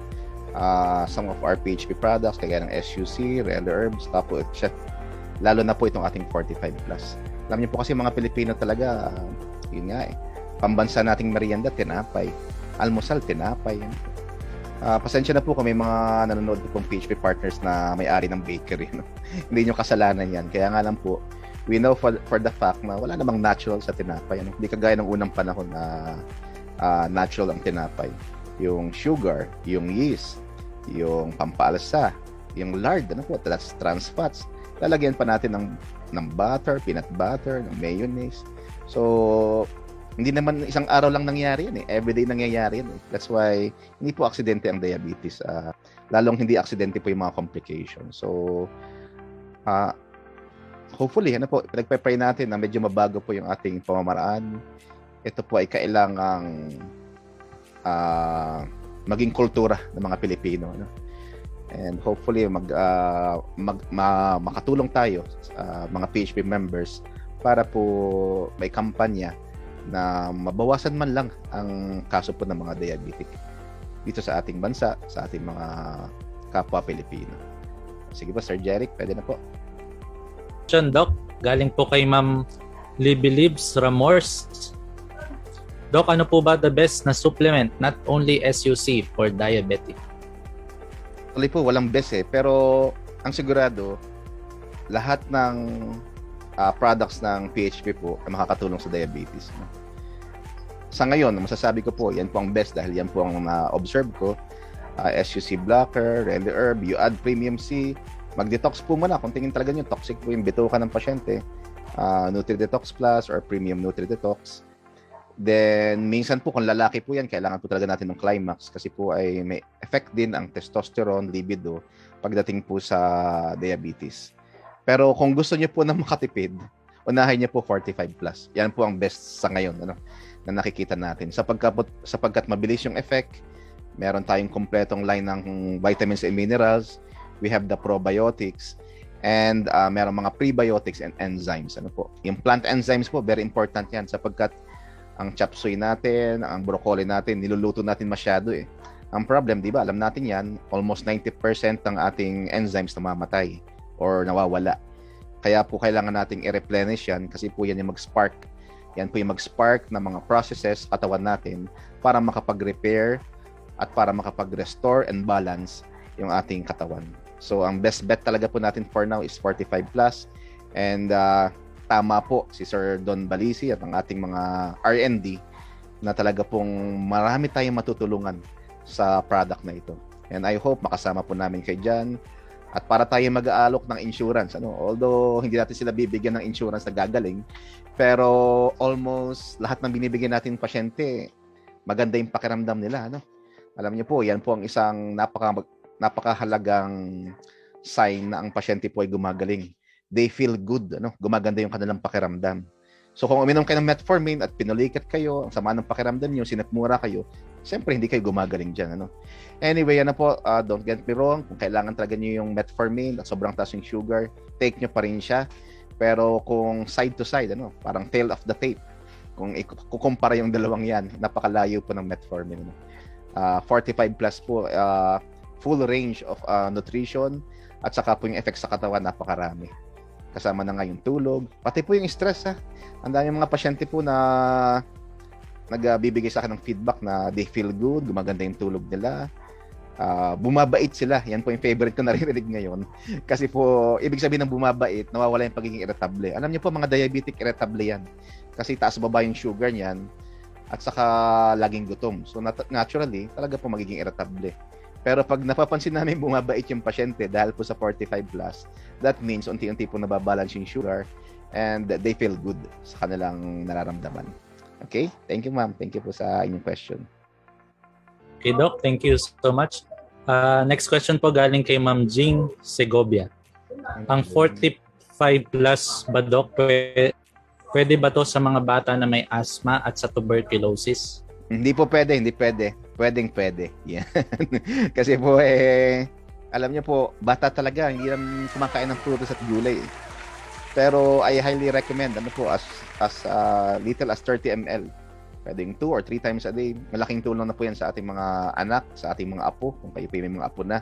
Some of our PHP products, kagaya ng SUC, Rel Herbs, tapos lalo na po itong ating 45 plus. Alam niyo po kasi mga Pilipino talaga, yun nga pambansa nating merienda, tinapay. Almusal, tinapay. Pasensya na po kung may mga nanonood po pong PHP partners na may-ari ng bakery. No? Hindi nyo kasalanan yan. Kaya nga lang po, we know for the fact na wala namang natural sa tinapay. Ano? Hindi kagaya ng unang panahon na natural ang tinapay. Yung sugar, yung yeast, yung pampalasa, yung lard, ano po, that's trans fats. Lalagyan pa natin ng butter, peanut butter, ng mayonnaise. So, hindi naman isang araw lang nangyari yan everyday nangyayari yan That's why hindi po aksidente ang diabetes. Lalong hindi aksidente po yung mga complications. So hopefully pinagpe-pray natin na medyo mabago po yung ating pamamaraan. Ito po ay kailangang maging kultura ng mga Pilipino, no? And hopefully makatulong tayo mga PHP members para po may kampanya na mabawasan man lang ang kaso po ng mga diabetic dito sa ating bansa, sa ating mga kapwa Pilipino. Sige po, Sir Jeric, pwede na po.
Doc, galing po kay Ma'am Libby Libs Ramors. Doc, ano po ba the best na supplement, not only SUC, for diabetic?
Actually po, walang best pero ang sigurado, lahat ng products ng PHP po ay makakatulong sa diabetes. No? Sa ngayon, masasabi ko po, yan po ang best dahil yan po ang na-observe ko. SUC blocker, Rel Herb, you add Premium C, mag-detox po muna kung tingin talaga nyo toxic po yung bituka ng pasyente. Nutri-Detox Plus or Premium Nutri-Detox. Then, minsan po kung lalaki po yan, kailangan po talaga natin ng Climax kasi po ay may effect din ang testosterone, libido pagdating po sa diabetes. Pero kung gusto niyo po na makatipid, unahin niyo po 45 plus. Yan po ang best sa ngayon na nakikita natin. Sapagkat mabilis yung effect, meron tayong kompletong line ng vitamins and minerals. We have the probiotics and meron mga prebiotics and enzymes. Yung plant enzymes po, very important yan sapagkat ang chop suey natin, ang broccoli natin, niluluto natin masyado Ang problem, di ba, alam natin yan, almost 90% ng ating enzymes namamatay or nawawala. Kaya po kailangan nating i-replenish yan kasi po yan yung mag-spark. Yan po yung mag-spark ng mga processes katawan natin para makapag-repair at para makapag-restore and balance yung ating katawan. So, ang best bet talaga po natin for now is 45 plus. And tama po si Sir Don Balisi at ang ating mga R&D na talaga pong marami tayong matutulungan sa product na ito. And I hope makasama po namin kayo dyan. At para tayo mag-aalok ng insurance, although hindi natin sila bibigyan ng insurance na gagaling, pero almost lahat ng binibigyan natin pasyente, maganda yung pakiramdam nila. Alam niyo po, yan po ang isang napakahalagang sign na ang pasyente po ay gumagaling. They feel good, gumaganda yung kanilang pakiramdam. So kung uminom kayo ng metformin at pinulikat kayo, ang sama ng pakiramdam niyo, sinatmura kayo, siyempre hindi kayo gumagaling dyan. Anyway, po, don't get me wrong, kung kailangan talaga niyo yung metformin at sobrang taas yung sugar, take nyo pa rin siya. Pero kung side to side, parang tail of the tape, kung kukumpara yung dalawang yan, napakalayo po ng metformin. 45 plus po, full range of nutrition, at saka po yung effects sa katawan, napakarami. Kasama na nga yung tulog, pati po yung stress. Ang dami mga pasyente po na nagbibigay sa akin ng feedback na they feel good, gumaganda yung tulog nila, bumabait sila. Yan po yung favorite ko naririnig ngayon. Kasi po, ibig sabihin ng bumabait, nawawala yung pagiging irritable. Alam niyo po, mga diabetic irritable yan. Kasi taas baba yung sugar niyan, at saka laging gutom. So naturally, talaga po magiging irritable. Pero pag napapansin namin bumabait yung pasyente dahil po sa 45 plus, that means unti-unti po nababalance yung sugar and they feel good sa kanilang nararamdaman. Okay? Thank you, ma'am. Thank you po sa inyong question.
Okay, Doc. Thank you so much. Next question po galing kay Ma'am Jing Segovia. Ang 45 plus ba, Doc, pwede ba to sa mga bata na may asthma at sa tuberculosis?
Hindi po pwede, hindi pwede. Pwede. Yan. Kasi po, alam niyo po, bata talaga, hindi naman kumakain ng prutas at gulay. Pero I highly recommend, as little as 30 ml. Pwedeng 2 or 3 times a day. Malaking tulong na po yan sa ating mga anak, sa ating mga apo, kung kayo may mga apo na.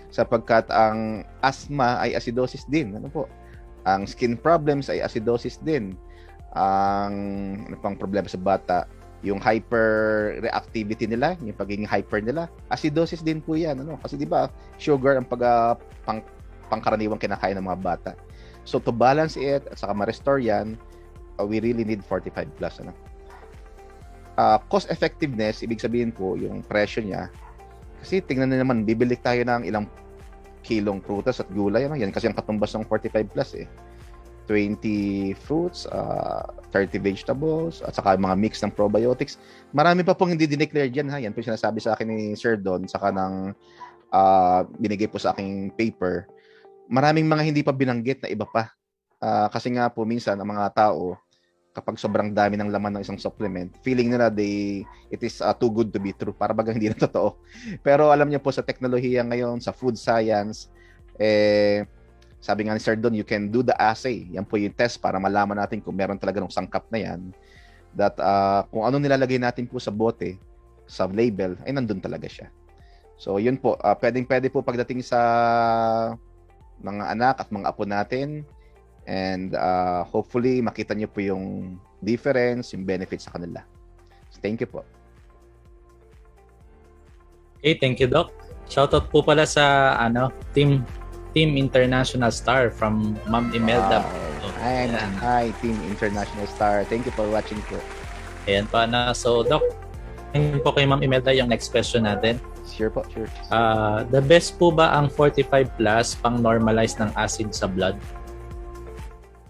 Sapagkat ang asthma ay acidosis din. Ang skin problems ay acidosis din. Ang pang problema sa bata, yung hyperreactivity nila, yung pagiging hyper nila, acidosis din po yan. Kasi di ba sugar ang pangkaraniwang kinakain ng mga bata. So to balance it at saka ma-restore yan, we really need 45 plus. Cost effectiveness, ibig sabihin po yung presyo niya. Kasi tingnan na naman, bibili tayo ng ilang kilong prutas at gulay. Yan kasi ang katumbas ng 45 plus 20 fruits, 30 vegetables, at saka mga mix ng probiotics. Marami pa pong hindi dineclare dyan. Yan po yung sinasabi sa akin ni Sir Don, saka ng binigay po sa aking paper. Maraming mga hindi pa binanggit na iba pa. Kasi nga po minsan ang mga tao, kapag sobrang dami ng laman ng isang supplement, feeling nila it is too good to be true. Para bagang hindi na totoo. Pero alam niyo po sa teknolohiya ngayon, sa food science, sabi nga ni Sir Don, you can do the assay. Yan po yung test para malaman natin kung meron talaga ng sangkap na yan. That kung anong nilalagay natin po sa bote, sa label, ay nandun talaga siya. So yun po, pwede po pagdating sa mga anak at mga apo natin. And hopefully makita niyo po yung difference, yung benefits sa kanila. So, thank you po.
Okay, thank you, Doc. Shoutout po pala sa Team International Star from Ma'am Imelda.
Hi, Team International Star. Thank you for watching po.
Ayan pa na. So, Doc, yun po kay Ma'am Imelda yung next question natin.
Sure po, sure.
The best po ba ang 45 plus pang normalize ng acid sa blood?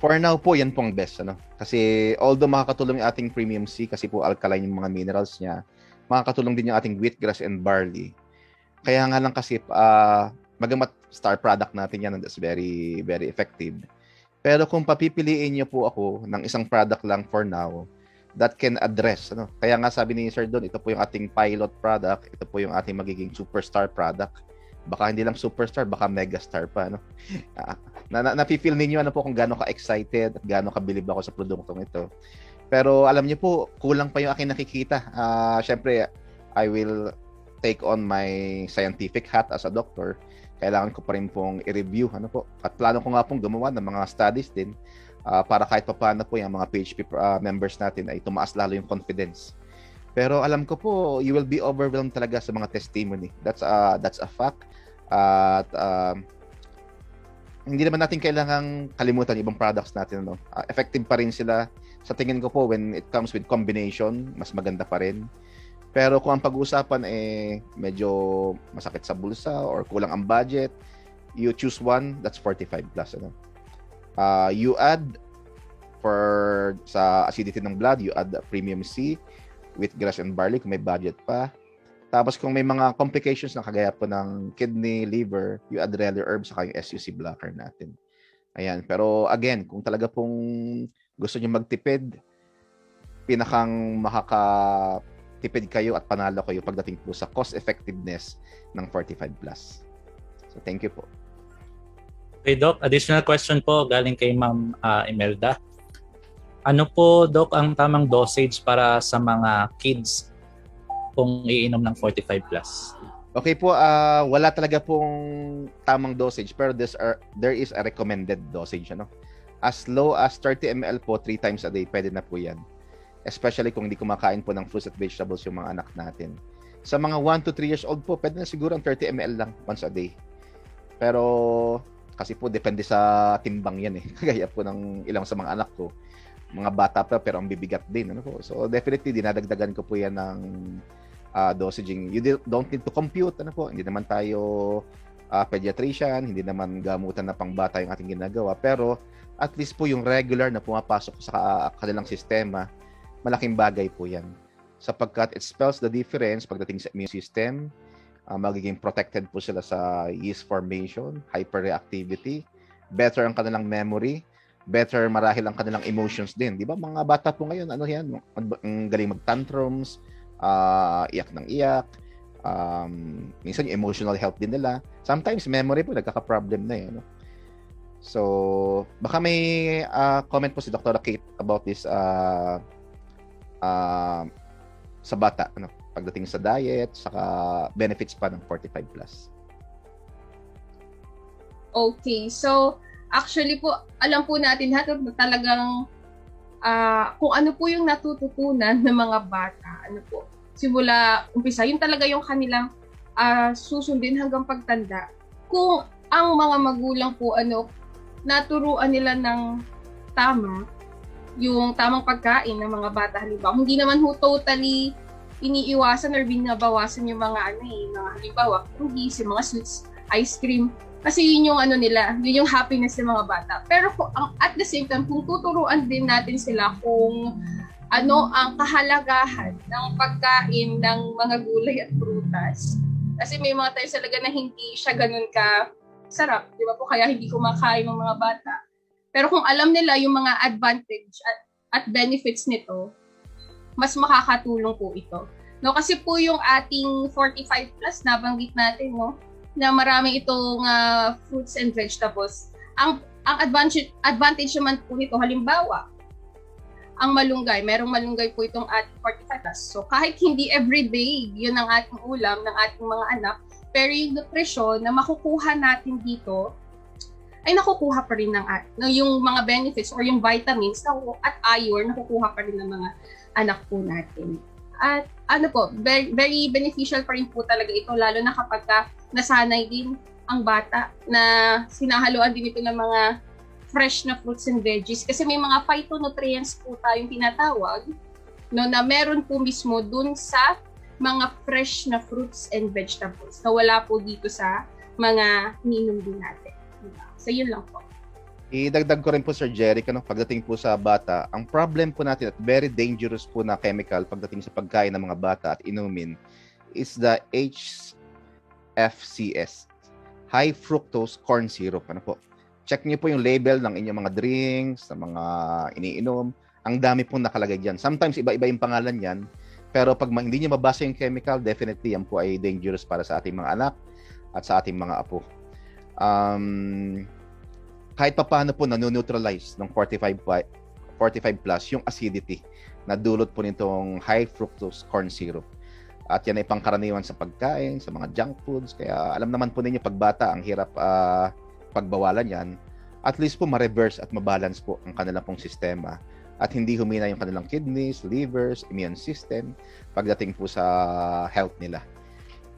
For now po, yan po ang best. Kasi although makakatulong yung ating premium C, kasi po alkaline yung mga minerals niya, makakatulong din yung ating wheatgrass and barley. Kaya nga lang kasi, magamat star product natin yan, and that's very, very effective. Pero kung papipiliin niyo po ako ng isang product lang for now, that can address. Kaya nga sabi ni Sir Don, ito po yung ating pilot product, ito po yung ating magiging superstar product. Baka hindi lang superstar, baka megastar pa. Napifeel ninyo po kung gaano ka-excited at gaano ka-believe ako sa produktong ito. Pero alam niyo po, kulang pa yung aking nakikita. Syempre, I will take on my scientific hat as a doctor. Kailangan ko pa rin pong i-review. At plano ko nga pong gumawa ng mga studies din para kahit pa paano po yung mga PHP members natin ay tumaas lalo yung confidence. Pero alam ko po, you will be overwhelmed talaga sa mga testimony. That's a fact. At hindi naman natin kailangang kalimutan yung ibang products natin, no? Effective pa rin sila. Sa tingin ko po, when it comes with combination, mas maganda pa rin. Pero kung ang pag-uusapan medyo masakit sa bulsa or kulang ang budget, you choose one, that's 45 plus. Ano? You add sa acidity ng blood, you add premium C with grass and barley kung may budget pa. Tapos kung may mga complications na kagaya po ng kidney, liver, you add relay herbs saka yung SUC blocker natin. Ayan. Pero again, kung talaga pong gusto niyo magtipid, pinakang makakatipid kayo at panalo kayo pagdating po sa cost effectiveness ng 45 plus. So thank you po.
Okay, Doc. Additional question po galing kay Ma'am Imelda. Ano po, Doc, ang tamang dosage para sa mga kids kung iinom ng 45 plus?
Okay po, wala talaga pong tamang dosage pero there is a recommended dosage. Ano? As low as 30 ml po 3 times a day, pwede na po yan. Especially kung hindi kumakain po ng fruits at vegetables yung mga anak natin. Sa mga 1 to 3 years old po, pwede na siguro ang 30 ml lang once a day. Pero kasi po depende sa timbang yan Kagaya po ng ilang sa mga anak ko. Mga bata pa pero ang bibigat din. Ano po? So definitely dinadagdagan ko po yan ng dosaging. You don't need to compute. Ano po? Hindi naman tayo pediatrician, hindi naman gamutan na pangbata yung ating ginagawa. Pero at least po yung regular na pumapasok sa kanilang sistema, malaking bagay po yan. Sapagkat it spells the difference pagdating sa immune system, magiging protected po sila sa yeast formation, hyperreactivity, better ang kanilang memory, better marahil ang kanilang emotions din. Di ba? Mga bata po ngayon, ano yan? Ang galing mag-tantrums, iyak ng iyak, minsan yung emotional health din nila. Sometimes memory po, nagkaka-problem na yun. So, baka may comment po si Dr. Kate about this sa bata, pagdating sa diet, saka benefits pa ng 45 plus.
Okay, so actually po, alam po natin lahat na talagang kung ano po yung natututunan ng mga bata, simula umpisa, yun talaga yung kanilang susundin hanggang pagtanda. Kung ang mga magulang po naturuan nila ng tama, yung tamang pagkain ng mga bata, halimbawa, hindi naman totally iniiwasan or binabawasan yung mga mga halimbawa, cookies, yung mga sweets, ice cream, kasi yun yung nila, yun yung happiness ng mga bata. Pero at the same time, kung tuturuan din natin sila kung ano ang kahalagahan ng pagkain ng mga gulay at prutas. Kasi may mga times talaga na hindi siya ganun ka sarap, di ba po? Kaya hindi kumakain ng mga bata. Pero kung alam nila yung mga advantage at benefits nito, mas makakatulong po ito. Kasi po yung ating 45 plus, nabanggit natin, na marami itong fruits and vegetables. Ang advantage naman po nito, halimbawa, ang malunggay. Merong malunggay po itong ating 45 plus. So kahit hindi everyday, yun ang ating ulam ng ating mga anak, pero yung nutrition na makukuha natin dito, ay nakukuha pa rin yung mga benefits or yung vitamins at iron, nakukuha pa rin ng mga anak po natin. At very, very beneficial pa rin po talaga ito, lalo na kapag nasanay din ang bata na sinahaluan din ito ng mga fresh na fruits and veggies. Kasi may mga phytonutrients po tayong tinatawag, na meron po mismo dun sa mga fresh na fruits and vegetables na wala po dito sa mga ininom din natin. So, yun lang po.
Idagdag ko rin po, Sir Jeric, pagdating po sa bata, ang problem po natin at very dangerous po na chemical pagdating sa pagkain ng mga bata at inumin is the HFCS, high fructose corn syrup. Check niyo po yung label ng inyong mga drinks, ng mga iniinom. Ang dami pong nakalagay dyan. Sometimes iba-iba yung pangalan yan, pero pag hindi niyo mabasa yung chemical, definitely yan po ay dangerous para sa ating mga anak at sa ating mga apo. Kahit pa paano po nanoneutralize ng 45 plus yung acidity na dulot po nitong high fructose corn syrup. At yan ay pangkaraniwan sa pagkain, sa mga junk foods. Kaya alam naman po ninyo pag bata, ang hirap pagbawalan yan. At least po ma-reverse at ma-balance po ang kanilang pong sistema. At hindi humina yung kanilang kidneys, livers, immune system pagdating po sa health nila.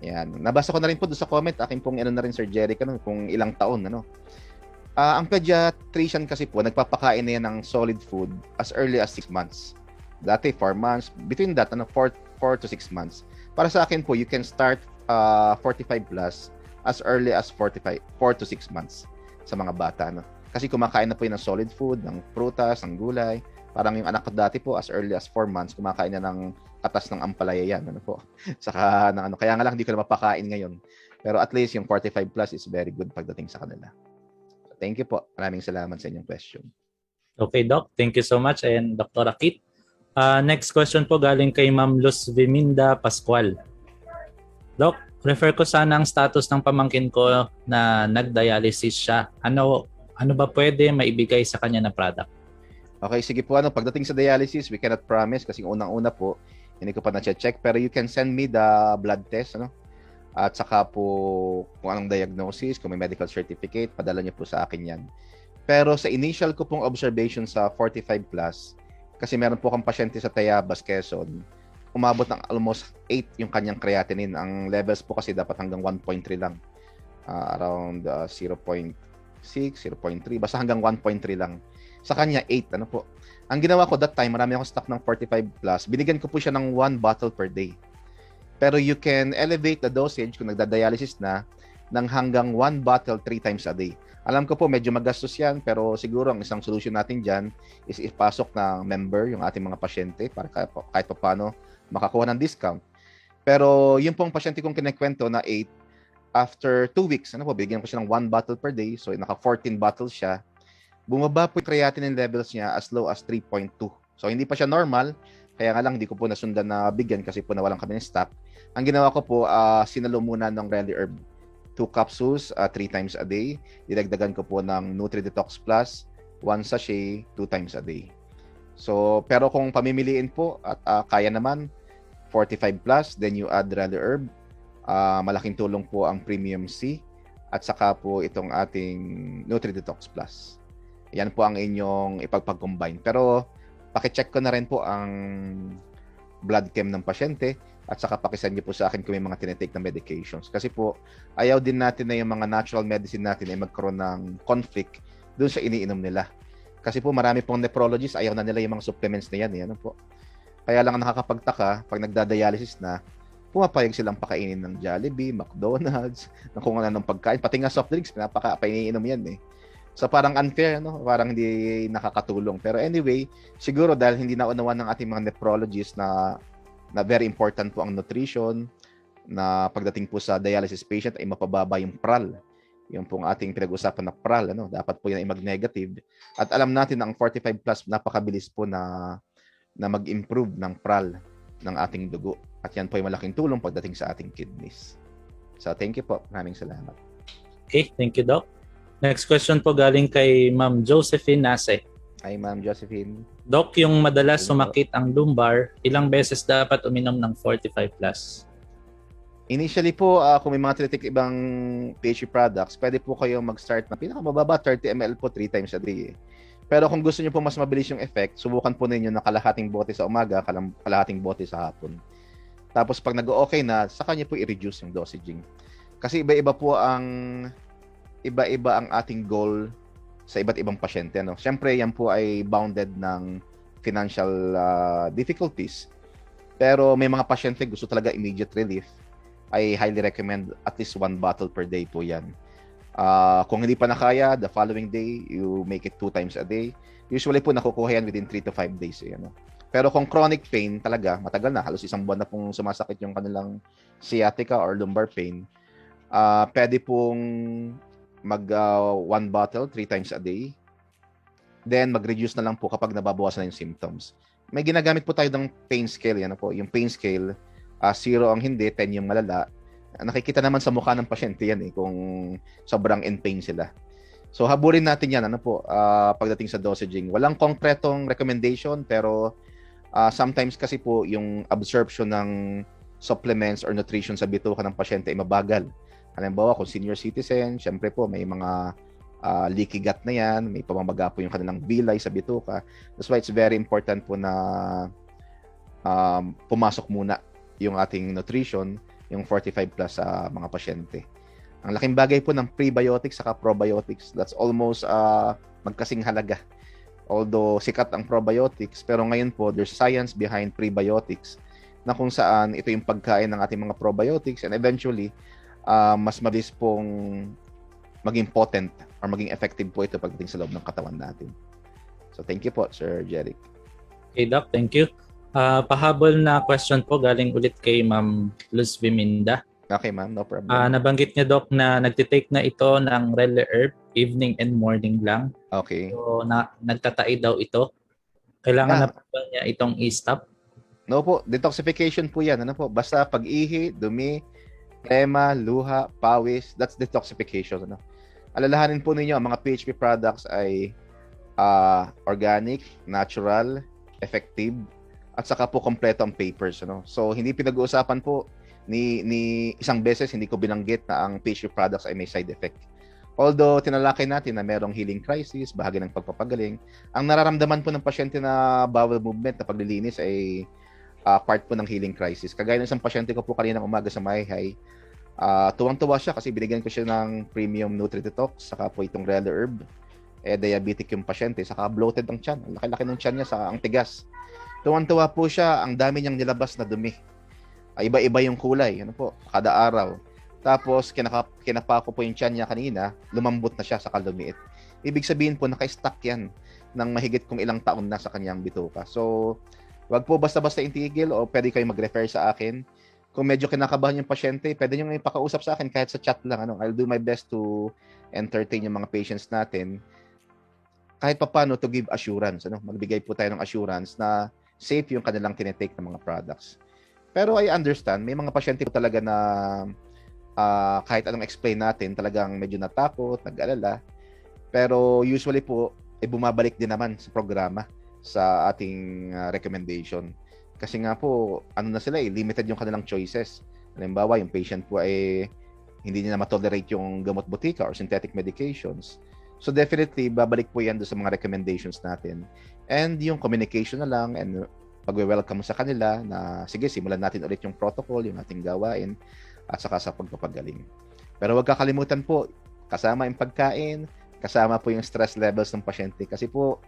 Yan. Nabasa ko na rin po doon sa comment, akin pong na rin, Sir Jeric, kung ilang taon, Ang pediatrician kasi po, nagpapakain na yan ng solid food as early as 6 months. Dati 4 months, between that, 4 to 6 months. Para sa akin po, you can start 45 plus as early as 4 to 6 months sa mga bata. Kasi kumakain na po yun ng solid food, ng prutas, ng gulay. Parang yung anak ko dati po, as early as 4 months, kumakain na ng katas ng ampalaya yan. Saka, kaya nga lang, hindi ko na mapakain ngayon. Pero at least yung 45 plus is very good pagdating sa kanila. Thank you po. Maraming salamat sa inyong question.
Okay, Doc. Thank you so much. And Dr. Akit. Next question po galing kay Ma'am Luz Viminda Pascual. Doc, refer ko sana ang status ng pamangkin ko na nag-dialysis siya. Ano ba pwede maibigay sa kanya na product?
Okay, sige po. Pagdating sa dialysis, we cannot promise kasi unang-una po, hindi ko pa na-check. Pero you can send me the blood test. At saka po kung anong diagnosis, kung may medical certificate, padala niyo po sa akin yan. Pero sa initial ko pong observation sa 45 plus, kasi meron po akong pasyente sa Tayabas, Quezon, umabot ng almost 8 yung kanyang creatinine. Ang levels po kasi dapat hanggang 1.3 lang. Around 0.6, 0.3, basta hanggang 1.3 lang. Sa kanya, 8. Ang ginawa ko that time, marami akong stock ng 45 plus, binigyan ko po siya ng 1 bottle per day. Pero you can elevate the dosage kung nagda-dialysis na ng hanggang 1 bottle 3 times a day. Alam ko po medyo magastos yan, pero siguro ang isang solution natin dyan is ipasok ng member yung ating mga pasyente para kahit pa paano makakuha ng discount. Pero yung pong pasyente kong kinekwento na 8, after 2 weeks, bigyan ko siya ng 1 bottle per day, so naka 14 bottles siya, bumaba po yung creatinine levels niya as low as 3.2. So hindi pa siya normal, kaya nga lang hindi ko po nasundan na bigyan kasi po nawalan kami ng stock. Ang ginawa ko po, sinalo muna ng Rally Herb. 2 capsules, 3 times a day. Dinagdagan ko po ng Nutri-Detox Plus, 1 sachet, 2 times a day. So, pero kung pamimiliin po at kaya naman, 45 plus, then you add Rally Herb. Malaking tulong po ang Premium C at saka po itong ating Nutri-Detox Plus. Yan po ang inyong ipagpag-combine. Pero, pakicheck ko na rin po ang blood chem ng pasyente at saka pakisend niyo po sa akin kung may mga tinitake na medications. Kasi po, ayaw din natin na yung mga natural medicine natin ay magkaroon ng conflict dun sa iniinom nila. Kasi po marami pong nephrologists, ayaw na nila yung mga supplements na yan. Yan po. Kaya lang ang nakakapagtaka, pag nagda-dialysis na, pumapayag silang pakainin ng Jollibee, McDonald's, ng kung anong pagkain. Pati nga soft drinks, painiinom yan eh. So parang unfair, parang hindi nakakatulong. Pero anyway, siguro dahil hindi naunawan ng ating mga nephrologists na very important po ang nutrition, na pagdating po sa dialysis patient ay mapababa yung PRAL. Yung pong ating pinag-usapan na PRAL, dapat po yan ay mag-negative. At alam natin na ang 45 plus napakabilis po na mag-improve ng PRAL ng ating dugo. At yan po ay malaking tulong pagdating sa ating kidneys. So thank you po. Maraming salamat.
Okay, thank you, Doc. Next question po galing kay Ma'am Josephine Nase.
Hi, Ma'am Josephine.
Doc, yung madalas sumakit ang lumbar, ilang beses dapat uminom ng 45 plus?
Initially po, kung may mga tinitik ibang PHE products, pwede po kayong mag-start na pinakamababa, 30 ml po 3 times a day. Pero kung gusto niyo po mas mabilis yung effect, subukan po ninyo na kalahating bote sa umaga, kalahating bote sa hapon. Tapos pag nag-okay na, saka niyo po i-reduce yung dosaging. Kasi iba-iba ang ating goal sa iba't ibang pasyente. Siyempre, yan po ay bounded ng financial difficulties. Pero may mga pasyente gusto talaga immediate relief. I highly recommend at least 1 bottle per day po yan. Kung hindi pa nakaya, the following day, you make it 2 times a day. Usually po nakukuha yan within 3 to 5 days. Pero kung chronic pain talaga, matagal na, halos 1 buwan na pong sumasakit yung kanilang sciatica or lumbar pain, pwede pong mag 1 bottle 3 times a day. Then mag-reduce na lang po kapag nababawasan na yung symptoms. May ginagamit po tayo ng pain scale. Yan po, yung pain scale, 0 ang hindi, 10 yung malala. Nakikita naman sa mukha ng pasyente yan kung sobrang in pain sila. So habulin natin yan pagdating sa dosaging. Walang konkretong recommendation, pero sometimes kasi po yung absorption ng supplements or nutrition sa bituka ng pasyente ay mabagal. Halimbawa, kung senior citizen, syempre po may mga leaky gut na yan, may pamamaga po yung kanilang villi sa bituka. That's why it's very important po na pumasok muna yung ating nutrition, yung 45 plus sa mga pasyente. Ang laking bagay po ng prebiotics saka probiotics. That's almost magkasing halaga. Although sikat ang probiotics, pero ngayon po there's science behind prebiotics na kung saan ito yung pagkain ng ating mga probiotics and eventually mas mabilis pong maging potent or maging effective po ito pagdating sa loob ng katawan natin. So thank you po, Sir Jeric.
Okay, Doc. Thank you. Pahabol na question po galing ulit kay Ma'am Luz Biminda.
Okay, ma'am. No problem.
Nabanggit niya, Doc, na nagtitake na ito ng Rele Herb evening and morning lang.
Okay.
So, nagtatai daw ito. Kailangan na po ba niya itong i-stop?
No po. Detoxification po yan. Ano po? Basta pag-ihi, dumi, ema, luha, pawis, that's detoxification. Ano? Alalahanin po ninyo, ang mga PHP products ay organic, natural, effective, at saka po kompleto ang papers. Ano? So, hindi pinag-uusapan po ni isang beses hindi ko binanggit na ang PHP products ay may side effect. Although tinalakay natin na merong healing crisis, bahagi ng pagpapagaling, ang nararamdaman po ng pasyente na bowel movement na paglilinis ay part po ng healing crisis. Kagaya ng isang pasyente ko po kaninang umaga sa Mayhay, tuwang-tuwa siya kasi binigyan ko siya ng premium Nutri-Detox, saka po itong Rele Herb. Diabetic yung pasyente, saka bloated ang tiyan. Ang laki-laki ng tiyan niya, saka ang tigas. Tuwang-tuwa po siya, ang dami niyang nilabas na dumi. Iba-iba yung kulay, ano po, kada araw. Tapos, kinapa ko po yung tiyan niya kanina, lumambot na siya sa lumiit. Ibig sabihin po, naka-stack yan ng mahigit kung ilang taon na sa kanyang bituka. So, wag po basta-basta itigil o pwede kayo mag-refer sa akin. Kung medyo kinakabahan yung pasyente, pwede nyo ipakausap sa akin kahit sa chat lang. Ano? I'll do my best to entertain yung mga patients natin. Kahit paano to give assurance. Ano? Magbigay po tayo ng assurance na safe yung kanilang tinitake ng mga products. Pero I understand, may mga pasyente po talaga na kahit anong explain natin, talagang medyo natakot, nag-alala. Pero usually po, bumabalik din naman sa programa sa ating recommendation. Kasi nga po, ano na sila limited yung kanilang choices. Halimbawa, yung patient po ay hindi niya na matolerate yung gamot butika or synthetic medications. So definitely, babalik po yan doon sa mga recommendations natin. And yung communication na lang and pag-welcome sa kanila na sige, simulan natin ulit yung protocol, yung ating gawain at saka sa pagpapagaling. Pero huwag kakalimutan po, kasama yung pagkain, kasama po yung stress levels ng pasyente kasi po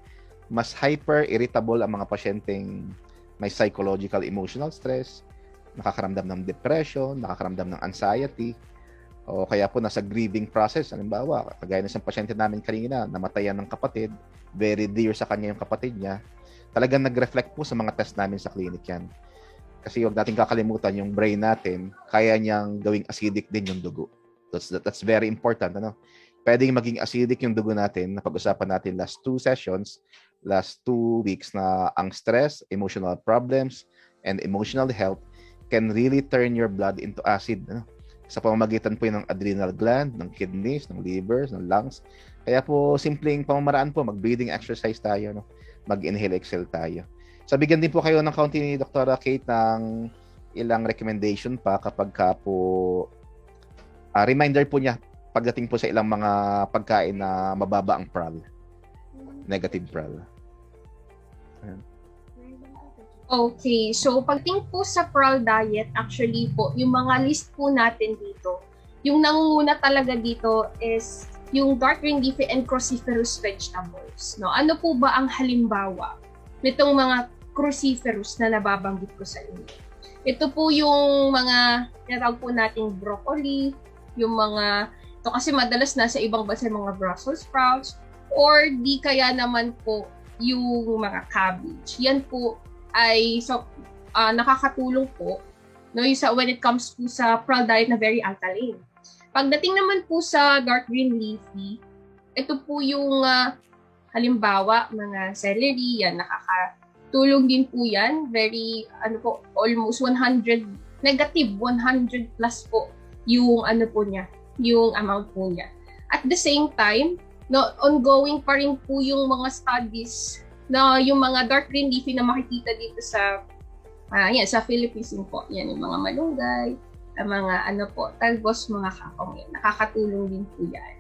mas hyper-irritable ang mga pasyenteng may psychological emotional stress, nakakaramdam ng depression, nakakaramdam ng anxiety, o kaya po nasa grieving process. Halimbawa, kagaya ng isang pasyente namin kanina, namatayan ng kapatid, very dear sa kanya yung kapatid niya, talagang nag-reflect po sa mga test namin sa clinic yan. Kasi huwag natin kakalimutan yung brain natin, kaya niyang gawing acidic din yung dugo. That's very important. Ano? Pwedeng maging acidic yung dugo natin, napag-usapan natin last 2 sessions, last 2 weeks na ang stress, emotional problems, and emotional health can really turn your blood into acid. Ano? Sa pamamagitan po yun ng adrenal gland, ng kidneys, ng livers, ng lungs. Kaya po, simpleng pamamaraan po, mag-breathing exercise tayo. No? Mag-inhale, exhale tayo. So, bigyan din po kayo ng kaunti ni Dr. Kate ng ilang recommendation pa kapag ka po reminder po niya pagdating po sa ilang mga pagkain na mababa ang PRAL. Negative PRAL.
Okay, so pagdating po sa PRAL diet, actually po, yung mga list po natin dito, yung nangunguna talaga dito is yung dark green leafy and cruciferous vegetables. No? Ano po ba ang halimbawa nitong mga cruciferous na nababanggit ko sa inyo? Ito po yung mga tinatawag po nating broccoli, yung mga, ito kasi madalas nasa ibang bansa mga Brussels sprouts, or di kaya naman po yung mga cabbage. Yan po ay nakakatulong po no, when it comes po sa PRAL diet na very alkaline. Pagdating naman po sa dark green leafy, ito po yung halimbawa, mga celery, yan, nakakatulong din po yan. Very, almost 100, negative 100 plus po yung po niya, yung amount po niya. At the same time, no, ongoing pa rin po yung mga studies na yung mga dark green leafy na makikita dito sa yan, sa Philippines po. Yan, yung mga malunggay, mga talbos, mga kakong yan. Nakakatulong din po yan.